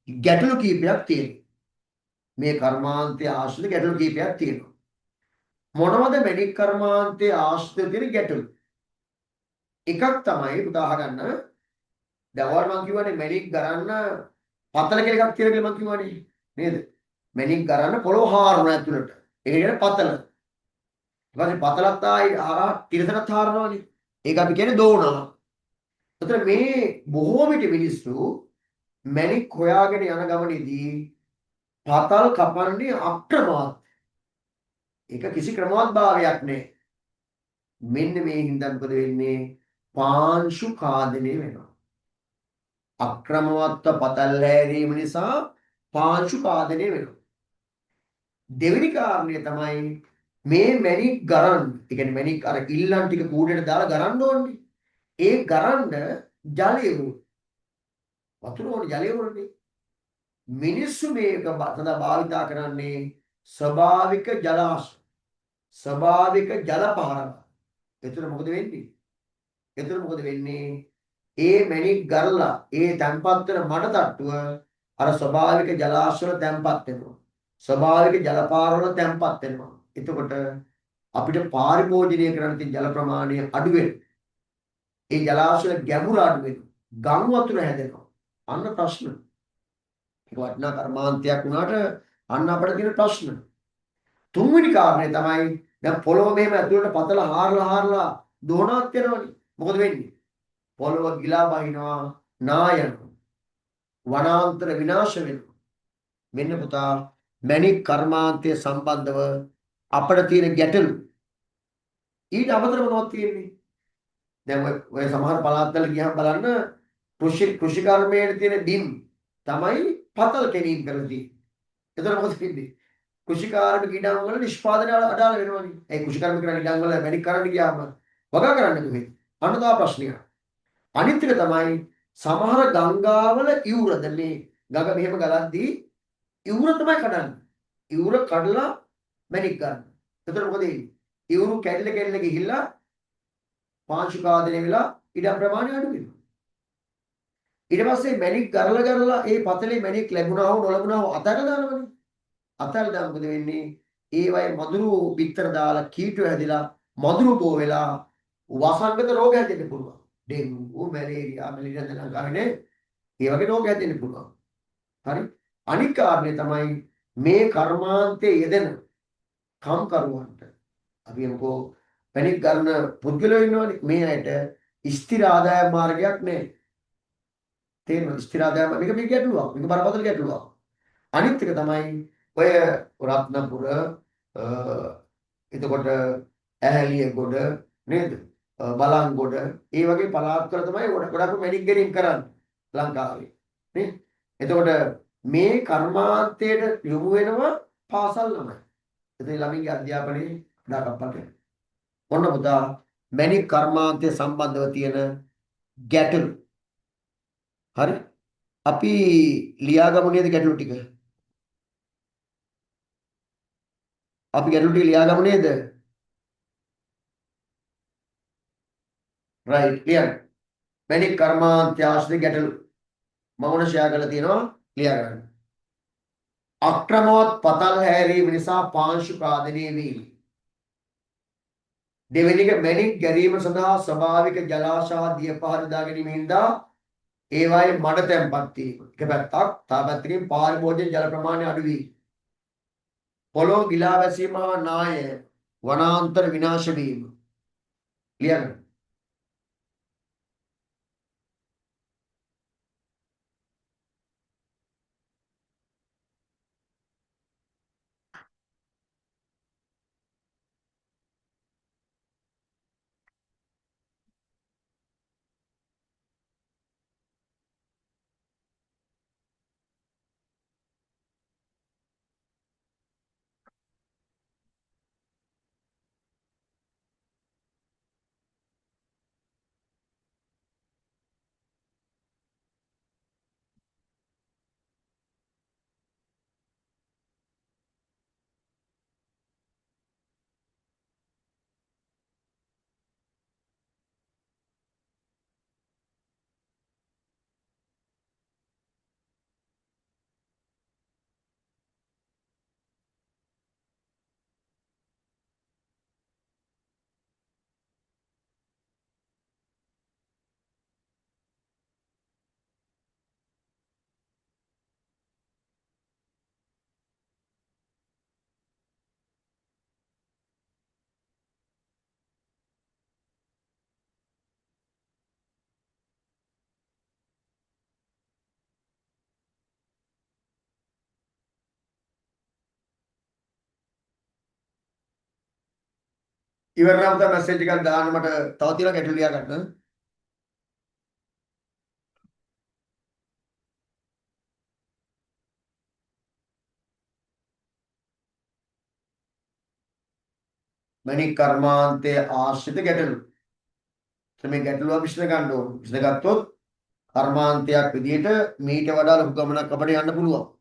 ගැටලු කීපයක් තියෙනවා. මේ කර්මාන්තය ආශ්‍රිත ගැටලු කීපයක් තියෙනවා. මොනවද මැණික් කර්මාන්තයේ ආශ්‍රිත තියෙන ගැටලු? එකක් තමයි උදාහරණ ගන්න. දැන් ඔයාලා මම කියවනේ මැණික් ගරන්න පතල කියලා එකක් තියෙන කියලා මම කියවනේ නේද? මැණික් ගරන්න පොළොව හාරන ඇතුළට. ඒක කියන්නේ පතල. ඊට පස්සේ පතලත් ආයි හරහා තිරසනත් හාරනවානේ. ඒක අපි කියන්නේ දෝනා. එතන මේ බොහෝ විට මිනිස්සු මැණික් හොයාගෙන යන ගමනේදී පතල් කපන්නේ අක්‍රමවත්. ඒක කිසි ක්‍රමවත්භාවයක් නැහැ. මෙන්න මේ හින්දා මොකද වෙන්නේ? පාංශු කාදනය වෙනවා. අක්‍රමවත්ව පතල් හැරීම නිසා පාංශු කාදනය වෙනවා. දෙවෙනි කාරණය තමයි මේ මැණික් ගරන්න. ඒ කියන්නේ මැණික් අර ඉල්ලන් ටික කූඩේට දාලා ගරන්න ඕනේ. ඒ ගරන්න ජලය වතුර ඕනේ ජලය ඕනේ. මිනිස්සු මේක සදා භාවිතා කරන්නේ ස්වභාවික ජලාශ ස්වභාවික ජල පහරව. එතන මොකද වෙන්නේ? එතන මොකද වෙන්නේ? ඒ මැණික් ගරලා ඒ තැම්පත් වෙන මඩ තට්ටුව අර ස්වභාවික ජලාශ වල තැම්පත් වෙනවා. ස්වභාවික ජල පාර වල තැම්පත් වෙනවා. එතකොට අපිට පාරිභෝජනය කරන්න තියෙන ජල ප්‍රමාණය අඩු වෙනවා. ඒ ජලාශ වල ගැඹුර අඩු වෙනවා. ගම් වතුර හැදෙනවා. අන්න ප්‍රශ්න. ඒක වටිනා කර්මාන්තයක් වුණාට අන්න අපිට තියෙන ප්‍රශ්න. තුන්වෙනි කාරණේ තමයි දැන් පොළොව මෙහෙම ඇතුළට පතල හාරලා දෝනාක් යනවනේ. මොකද වෙන්නේ? පොළොව ගිලා බහිනවා නායන වනාන්තර විනාශ වෙනවා. මෙන්න පුතා මැණික් කර්මාන්තය සම්බන්ධව අපිට තියෙන ගැටලු. ඊට අමතරව මොනවද තියෙන්නේ? දැන් ඔය සමහර පළාත්වල ගියහම බලන්න කෘෂි කර්මයේ තියෙන බිම් තමයි පතල් කෙනීම් කරලා තියෙන්නේ. එතන මොකද වෙන්නේ? කෘෂි කාර්මික ඉඩම් වල නිෂ්පාදනය අඩාල වෙනවනේ. ඒ කෘෂි කාර්මික ඉඩම් වල මැණික් කරන්න ගියාම වගා කරන්න කොහෙද? අන්න තව ප්‍රශ්නයක්. අනිත් එක තමයි සමහර ගංගාවල ඉවුරද මේ ගඟ මෙහෙම ගලද්දී ඉවුර තමයි කඩන්නේ. ඉවුර කඩලා මැණික් ගන්න. එතකොට මොකද වෙන්නේ? ඉවුරු කැඩිලා ගිහිල්ලා පාංශුකාදනය වෙලා ඉඩම් ප්‍රමාණය අඩු වෙනවා. ඊට පස්සේ මැණික් ගරලා ඒ පතලේ මැණික් ලැබුණා හෝ නොලැබුණා හෝ අතට දානවනේ. අතට දාන මොකද වෙන්නේ? ඒ වගේ මදුරු පිටර දාලා කීටු හැදිලා මදුරු බෝ වෙලා වසංගත රෝග හැදෙන්න පුළුවන්. ඩෙන්ගු, මැලේරියා, මැලේරියා දැන් ගන්නේ ඒ වගේ රෝග හැදෙන්න පුළුවන්. හරි? අනික් කාරණේ තමයි මේ කර්මාන්තයේ යෙදෙන කම්කරුවන්ට අපි යමුකෝ මැණික් ගන්න පුද්ගලයෝ ඉන්නවනේ මේ ඇයට ස්ථිර ආදායම් මාර්ගයක් නැහැ. තේරෙනවද? ස්ථිර ආදායම මේක ගැටලුවක්. මේක බරපතල ගැටලුවක්. අනිත් එක තමයි ඔය රත්නපුර එතකොට ඇහැලියගොඩ නේද? බලංගොඩ ඒ වගේ පළාත්වල තමයි ගොඩක් මැණික් ගැනීම කරන්නේ ලංකාවේ. නේ? එතකොට මේ කර්මාන්තයට යොමු වෙනවා පාසල් ළමයි. එතන ළමයින්ගේ අධ්‍යාපනයේ දාකප්පල් කරනවා. ඔන්න පුතා මැණික් කර්මාන්තය සම්බන්ධව තියෙන ගැටලු. හරි? අපි ලියාගමු නේද ගැටලු ටික? අපි ගැටළු ටික ලියාගමු නේද? රයිට් ලියන්න. මැණික් කර්මාන්තය ආශ්‍රිත ගැටළු මම උන ෂෙයා කරලා තියෙනවා ලියා ගන්න. අක්‍රමවත් පතල් හැරීම නිසා පාංශු ඛාදනය වීම. දෙවෙනි එක මැණික් ගැරීම සඳහා ස්වභාවික ජලාශය පහර දා ගැනීමෙන්දා ඒවායේ මඩ තැන්පත් වීම. එක පැත්තක් තව පැත්තකින් පාරිභෝජන ජල ප්‍රමාණය අඩු වී පොළොව ගිලා වැසීම හා නාය වනාන්තර විනාශ වීම. ලියන්න. ඉවරනම් තමයි මැසේජ් එකක් දාන්න මට තව තියෙනවා ගැටළු ලියා ගන්න. මැණික් කර්මාන්තයේ ආශ්‍රිත ගැටළු. මේ ගැටලුව විශ්ල ගන්න ඕන. විශ්ලගත්තොත් කර්මාන්තයක් විදිහට මීට වඩා ලොකු ගමනක් අපිට යන්න පුළුවන්.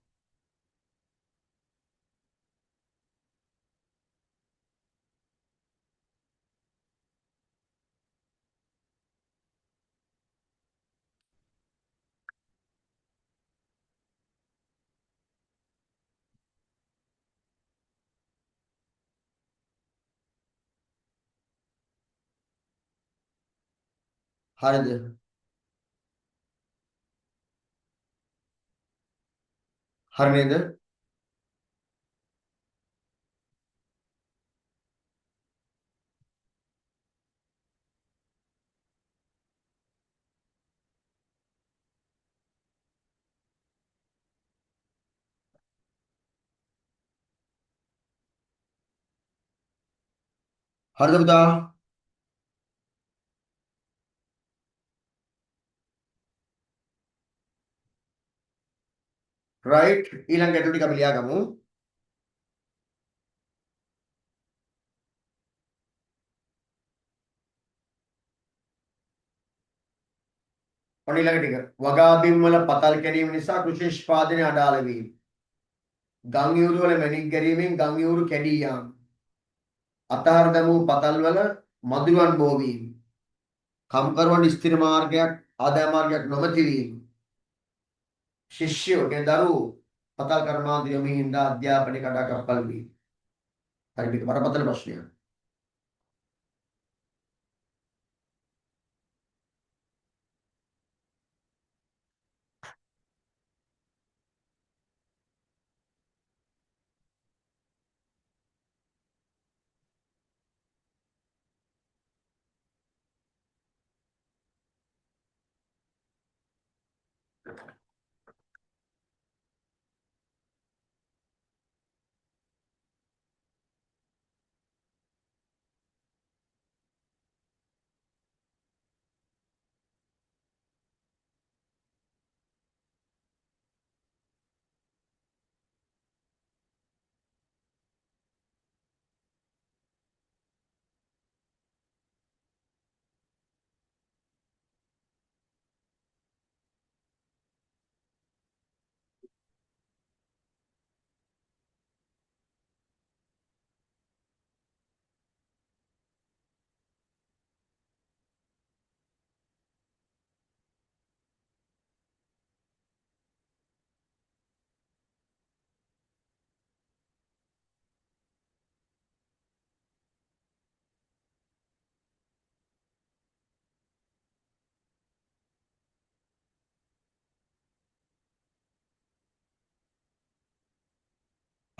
හරිද? හරි නේද? හරිද පුතා? රයිට් ඊළඟ ගැටළු ටික අපි ලියාගමු. ඔන්න ඊළඟ ටික. වගා බිම් වල පතල් කැඩීම නිසා කෘෂි නිෂ්පාදනය අඩාල වීම. ගම් යූරු වල මැණික් ගැරීමෙන් ගම් යූරු කැඩී යාම. අතහර දැමූ පතල් වල මදුරුවන් බෝ වීම. කම්කරුවන් ස්ථිර මාර්ගයක් ආදාය මාර්ගයක් නොමැති වීම. ශිෂ්‍යයෝ දරුවෝ පතල් කර්මාන්ත යොමින් හින්දා අධ්‍යාපනය කඩාකප්පල් වීම. හරි මේක බරපතල ප්‍රශ්නයක්.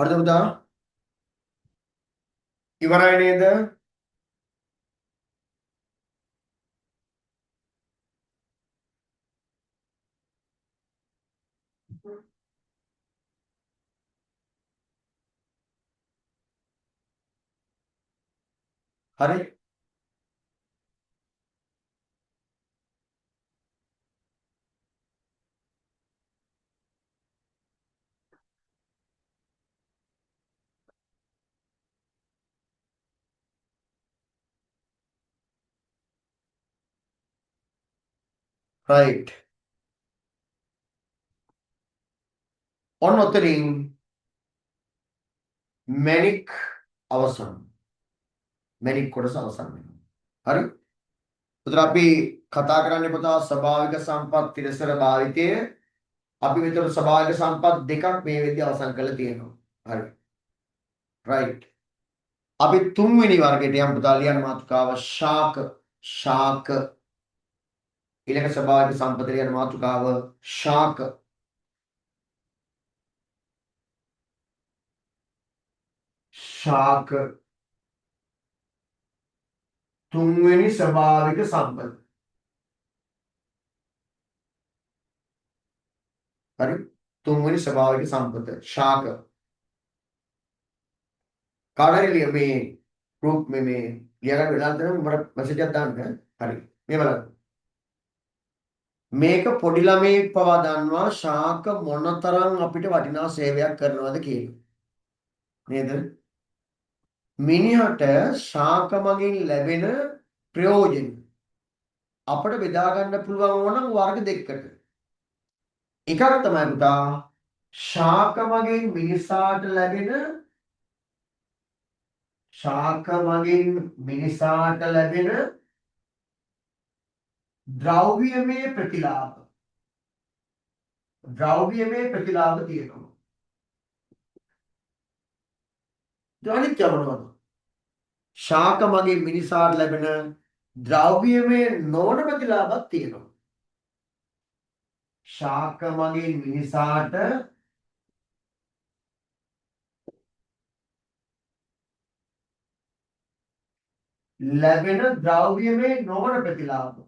හරිද පුතා? ඉවරයි නේද? හරි. රයිට්. ඔන්න ඔතනින් මැනික් අවසන්. මැනික් කොටස අවසන් වෙනවා. හරි. උතර අපි කතා කරන්නේ පුතා ස්වභාවික සම්පත් තිරසර භාවිතය. අපි විතර ස්වභාවික සම්පත් දෙකක් මේ වෙද්දී අවසන් කරලා තියෙනවා. හරි. රයිට්. අපි තුන්වෙනි වර්ගයට යමු පුතා. ලියන මාතෘකාව ශාක. ශාක. ඊළඟ ස්වභාවික සම්පත ලියන මාතෘකාව ශාක. ශාක. තුන්වෙනි ස්වභාවික සම්පත. හරි. තුන්වෙනි ස්වභාවික සම්පත ශාක. කාඩරි මේ ගෲප් මේ ලියගන්න වෙලාව දෙනවා මට මැසේජ් එකක් දාන්න. හරි. මේ බලන්න. මේක පොඩි ළමයෙක් පවා දන්නවා ශාක මොනතරම් අපිට වටිනා සේවයක් කරනවද කියලා. නේද? මිනිහට ශාක මගින් ලැබෙන ප්‍රයෝජන අපිට බෙදා ගන්න පුළුවන් ඕනම් වර්ග දෙකකට. එකක් තමයි පුතා ශාක මගින් මිනිසාට ලැබෙන ද්‍රව්‍යමය ප්‍රතිලාභ. ද්‍රව්‍යමය ප්‍රතිලාභ තියෙනවා. අනිත් මොනවද? ශාක මගින් මිනිසාට ලැබෙන ද්‍රව්‍යමය නොවන ප්‍රතිලාභයක් තියෙනවා. ශාක මගින් මිනිසාට ලැබෙන ද්‍රව්‍යමය නොවන ප්‍රතිලාභ.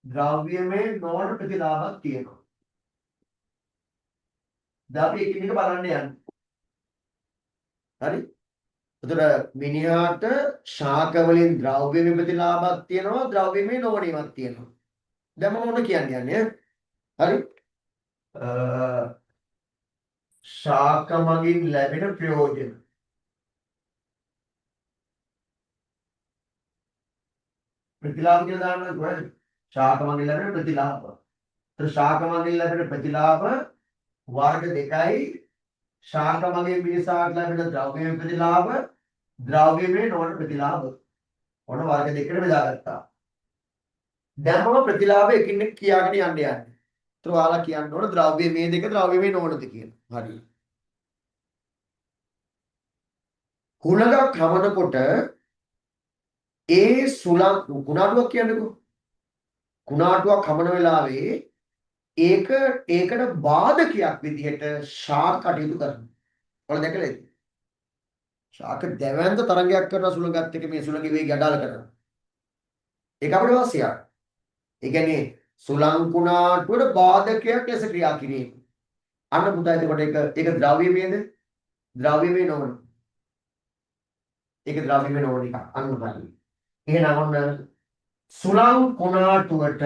ද්‍රව්‍යමය නොවන ප්‍රතිලාභයක් තියෙනවා. දැන් අපි එකින් එක බලන්න යන්නේ. හරි? එතකොට මිනිහාට ශාක වලින් ද්‍රව්‍යමය ප්‍රතිලාභයක් තියෙනවා, ද්‍රව්‍යමය නොවන ඒවාක් තියෙනවා. දැන් මම මොන කියන්නේ? හරි? ශාක මගින් ලැබෙන ප්‍රයෝජන. ප්‍රතිලාභ කියලා දාන්න කොහෙද? ශාක මගින් ලැබෙන ප්‍රතිලාභ. ඒතර ශාක මගින් ලැබෙන ප්‍රතිලාභ වර්ග දෙකයි. ශාක මගින් මිනිසාට ලැබෙන ද්‍රව්‍යමය ප්‍රතිලාභ, ද්‍රව්‍යමය නොවන ප්‍රතිලාභ. ඔන්න වර්ග දෙකකට බෙදාගත්තා. දැන් මම ප්‍රතිලාභ එකින් එක කියාගෙන යන්නේ. ඒතර ඔයාලා කියන්න ඕන ද්‍රව්‍යමය දෙක ද්‍රව්‍යමය නොවනද කියලා. හරි. කුණගක් හමනකොට ඒ සුලං කුණාටුවක් කියන්නකෝ. කුණාටුවක් හමන වෙලාවේ ඒකට බාධකයක් විදිහට ශාක කටයුතු කරනවා. ඔයාලා දැකලා ඇති. ශාක දැවැන්ත තරංගයක් කරන සුළඟත් එක්ක මේ සුළඟේ වේගය අඩාල කරනවා. ඒක අපිට අවශ්‍යයි. ඒ කියන්නේ සුළං කුණාටුවට බාධකයක් ලෙස ක්‍රියා කිරීම. අන්න පුතා එතකොට ඒක ද්‍රව්‍යමයද? ද්‍රව්‍යමය නොවන. ඒක ද්‍රව්‍යමය නොවන එක. අන්න බලන්න. එහෙනම් ඔන්න සුළං කුණාටුවට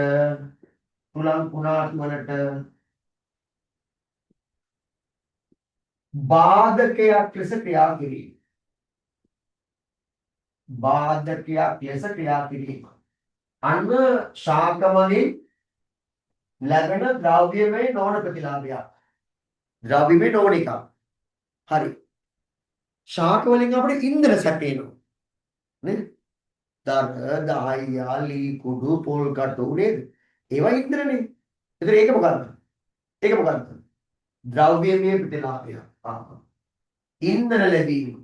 බාධකයක් ලෙස ක්‍රියා කිරීම. බාධකයක් ලෙස ක්‍රියා කිරීම. අන්න ශාක වලින් ලැබෙන ද්‍රව්‍යමය නොවන ප්‍රතිලාභයක්. ද්‍රව්‍යමය නොවන එක. හරි. ශාක වලින් අපිට ඉන්ධන සැපේනවා. නේද? දර, දහය, ලී කුඩු, පොල් කටු නේද? ඒවා ඉන්ද්‍රනේ. ඒතර ඒක මොකද්ද? ඒක මොකද්ද? ද්‍රව්‍යමය ප්‍රතිලාභය. ඉන්ධන ලැබීම.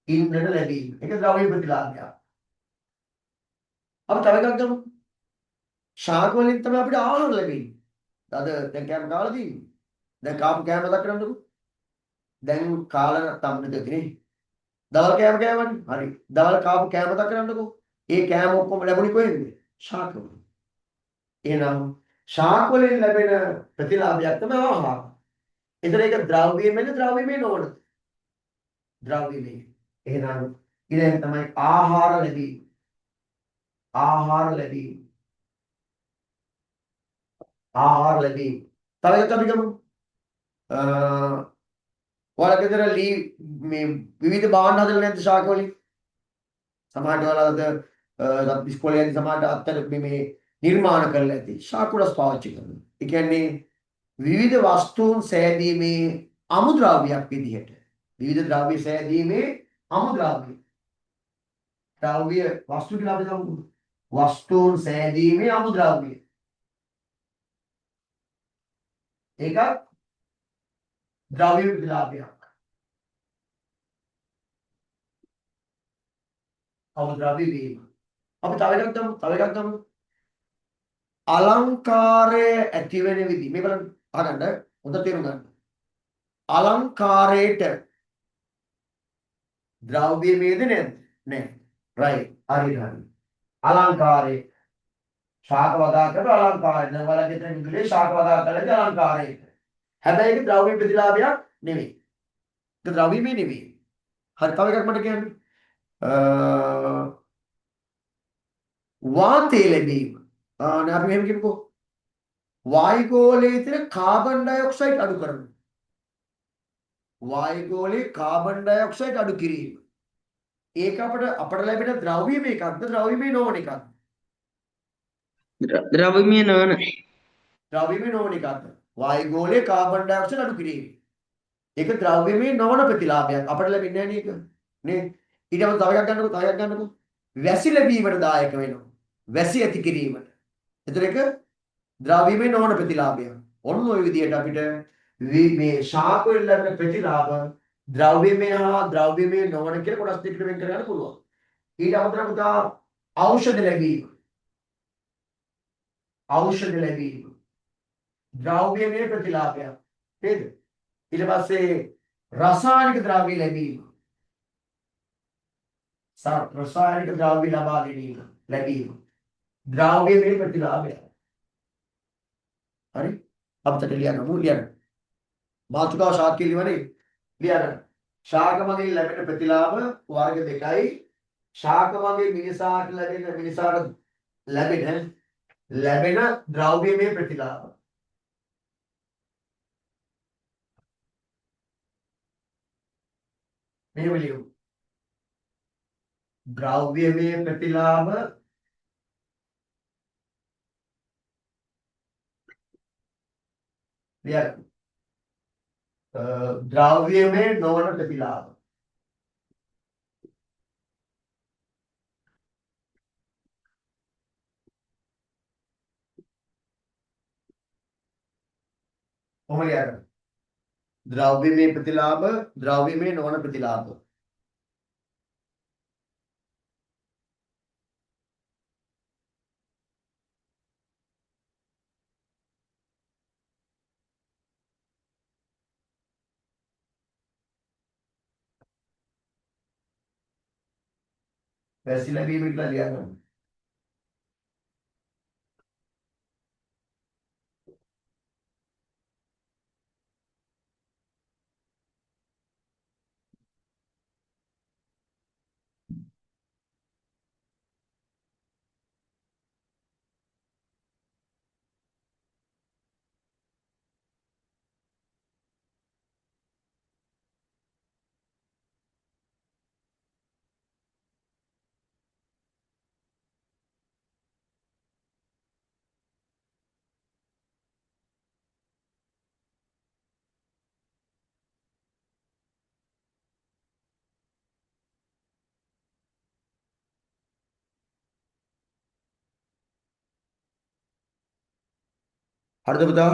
ඉන්ධන ලැබීම. ඒක ද්‍රව්‍ය ප්‍රතිලාභය. අපි තව එකක් ගමු. ශාක වලින් තමයි අපිට ආහාර ලැබෙන්නේ. අද දැන් කෑම කාලා තියෙන්නේ. දැන් කාපු කෑම මතක් කරන්නකෝ. දැන් කාලා නැත්තම් නෙදෙන්නේ. දවල් කෑම කෑවනේ. හරි. දවල් කාපු කෑම මතක් කරන්නකෝ. ඒ කෑම ඔක්කොම ලැබුණේ කොහෙන්ද? ශාකවල. එහෙනම් ශාක වලින් ලැබෙන ප්‍රතිලාභයක් තමයි ආහාර. එතන ඒක ද්‍රව්‍යමයද ද්‍රව්‍යමය නොවනද? ද්‍රව්‍යමය. එහෙනම් ඊළඟ තමයි ආහාර ලැබීම. ආහාර ලැබීම. ආහාර ලැබීම. තව එකක් අපි ගමු. ඔයාලා ගෙදර මේ විවිධ භාණ්ඩ හදලා නැද්ද ශාක වලින්? සමහරට ඔයාලා අද ඉස්කෝලේ යන සමහරට අත්තර මේ නිර්මාණ කරලා ඇති ශාක උරස් පාවිච්චි කරනවා. ඒ කියන්නේ විවිධ වස්තුන් සෑදීමේ අමුද්‍රව්‍යයක් විදිහට. විවිධ ද්‍රව්‍ය සෑදීමේ අමුද්‍රව්‍ය. ද්‍රව්‍ය වස්තු කියලා අපි ගමු. වස්තුන් සෑදීමේ අමුද්‍රව්‍ය. ඒකත් ද්‍රව්‍ය ප්‍රතිලාභයක්. අමුද්‍රව්‍ය වීම. අපි තව එකක් ගමු. තව එකක් ගමු. අලංකාරය ඇති වෙන විදි. මේ බලන්න අහගන්න හොඳ තේරුම් ගන්න. අලංකාරයට ද්‍රව්‍යමයද නැද්ද? නැහැ. right. හරි හරි. අලංකාරය ශාක වදා කරන අලංකාරය. දැන් ඔයාලා ගෙදර ඉංග්‍රීසි ශාක වදා කරලා අලංකාරයට. හැබැයි ඒක ද්‍රව්‍ය ප්‍රතිලාභයක් නෙවෙයි. ඒක ද්‍රව්‍යමය නෙවෙයි. හරි තව එකක් මට කියන්න. වාතය ලැබීම. නේ අපි මෙහෙම කියමුකෝ. වායුගෝලයේ තියෙන කාබන් ඩයොක්සයිඩ් අඩු කරනවා. වායුගෝලයේ කාබන් ඩයොක්සයිඩ් අඩු කිරීම. ඒක අපට ලැබෙන ද්‍රව්‍යමය එකක්ද ද්‍රව්‍යමය නොවන එකක්ද? ද්‍රව්‍යමය නොවන. ද්‍රව්‍යමය නොවන එකක්ද? වායුගෝලයේ කාබන් ඩයොක්සයිඩ් අඩු කිරීම. ඒක ද්‍රව්‍යමය නොවන ප්‍රතිලාභයක්. අපට ලැබෙන්නේ නැහැ නේද? නේ? ඊට පස්සේ තව එකක් ගන්නකො තව එකක් ගන්නකො. වැසි ලැබීමට දායක වෙනවා. වැසි ඇති කිරීමට. එතකොට ඒක ද්‍රව්‍යමය නොවන ප්‍රතිලාභයක්. ඔන්න ඔය විදිහට අපිට මේ ශාක වල ලැබෙන ප්‍රතිලාභ ද්‍රව්‍යමය හා ද්‍රව්‍යමය නොවන කියලා කොටස් දෙකකට වෙන් කරගන්න පුළුවන්. ඊට අමතරව පුතා ඖෂධ ලැබීම. ඖෂධ ලැබීම. ද්‍රව්‍යමය ප්‍රතිලාභයක්. නේද? ඊට පස්සේ රසායනික ද්‍රව්‍ය ලැබීම. රසායනික ද්‍රව්‍ය ලබා ගැනීම ලැබීම. ද්‍රව්‍යමය ප්‍රතිලාභය. හරි? අපිට ලියන්න. මාතෘකාව ශාක කිලිවනේ ලියන්න. ශාක මගෙන් ලැබෙන ප්‍රතිලාභ වර්ග දෙකයි. ශාක මගේ මිනිසාට ලැබෙන ද්‍රව්‍යමය ප්‍රතිලාභ. මෙහෙම ලියමු. ද්‍රව්‍යමය ප්‍රතිලාභ ලියන්න. ද්‍රව්‍යමය නොවන ප්‍රතිලාභ. කොහොම ලියන්න? ද්‍රව්‍යමය ප්‍රතිලාභ ද්‍රව්‍යමය නොවන ප්‍රතිලාභ. වැසි ලැබීම කියලා ලියන්න. හරිද පුතා?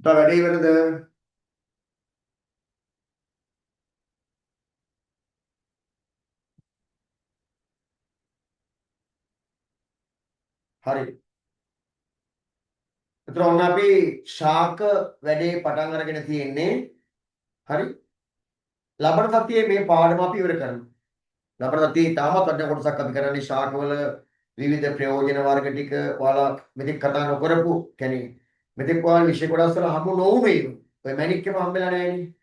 පුතා වැඩේ ඉවරද? හරි. එතන ඔන්න අපි ශාක වැඩේ පටන් අරගෙන තියෙන්නේ. හරි. ලබන සතියේ මේ පාඩම අපි ඉවර කරනවා. ලබන සතියේ තාමත් වටින කොටසක් අපි කරන්නේ ශාකවල විවිධ ප්‍රයෝජන වර්ග ටික ඔයාලා මෙතෙක් කතා නොකරපු කියන්නේ මෙතෙක් ඔයාලා විෂය කොටස් වල හමු නොවුනේ. ඔය මැනික්කම හම්බෙලා නැහැනේ.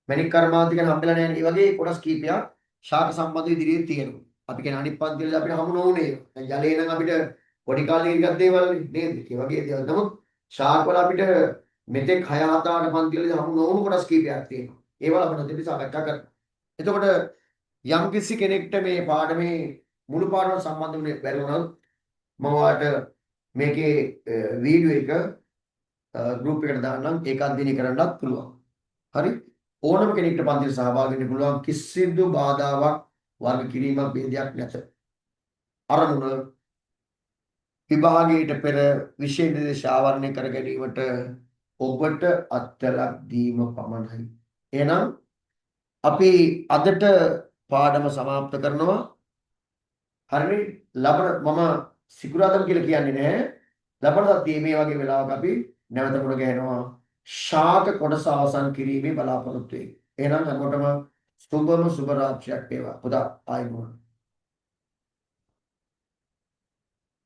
මැනික් කර්මාන්ත කියන හම්බෙලා නැහැනේ. මේ වගේ කොටස් කීපයක් ශාක සම්බන්ධ ඉදිරියේ තියෙනවා. අපි කියන අනිත් පන්තිවල අපිට හමු නොවුනේ. දැන් ජලේ නම් අපිට පොඩි කාලේ ඉගෙන ගන්න දේවල් නේද? ඒ වගේ දේවල්. නමුත් ශාක වල අපිට මෙතෙක් 6 7 8 පන්තිවල හමු නොවුණු කොටස් කීපයක් තියෙනවා. ඒවල අපිට දෙවි සාකච්ඡා කරනවා. එතකොට යම් කිසි කෙනෙක්ට මේ පාඩමේ මුළු පාඩම සම්බන්ධ වෙන්න බැරි වුණොත් මම ඔයාලට මේකේ වීඩියෝ එක ගෲප් එකට දාන්නම් ඒක අධ්‍යයනය කරන්නත් පුළුවන්. හරි? ඕනම කෙනෙක්ට පන්තියට සහභාගී වෙන්න පුළුවන් කිසිදු බාධාවක් වර්ග කිරීමක් ભેදයක් නැත. අරමුණ විභාගයට පෙර විෂය නිර්දේශ ආවරණය කර ගැනීමට ඔබට අත්ලක් දීම පමණයි. එහෙනම් අපි අදට පාඩම સમાપ્ત කරනවා. හරිනේ? මම සිකුරාදා කියලා කියන්නේ නැහැ. ලබන සතියේ මේ වගේ වෙලාවක අපි නැවත මුණ ගැහෙනවා. ශාක කොටස අවසන් කිරීමේ බලාපොරොත්තු වෙයි. එහෙනම් හැමෝටම සුබම සුබ රාත්‍රියක් වේවා. පුදා ආයුබෝවන්.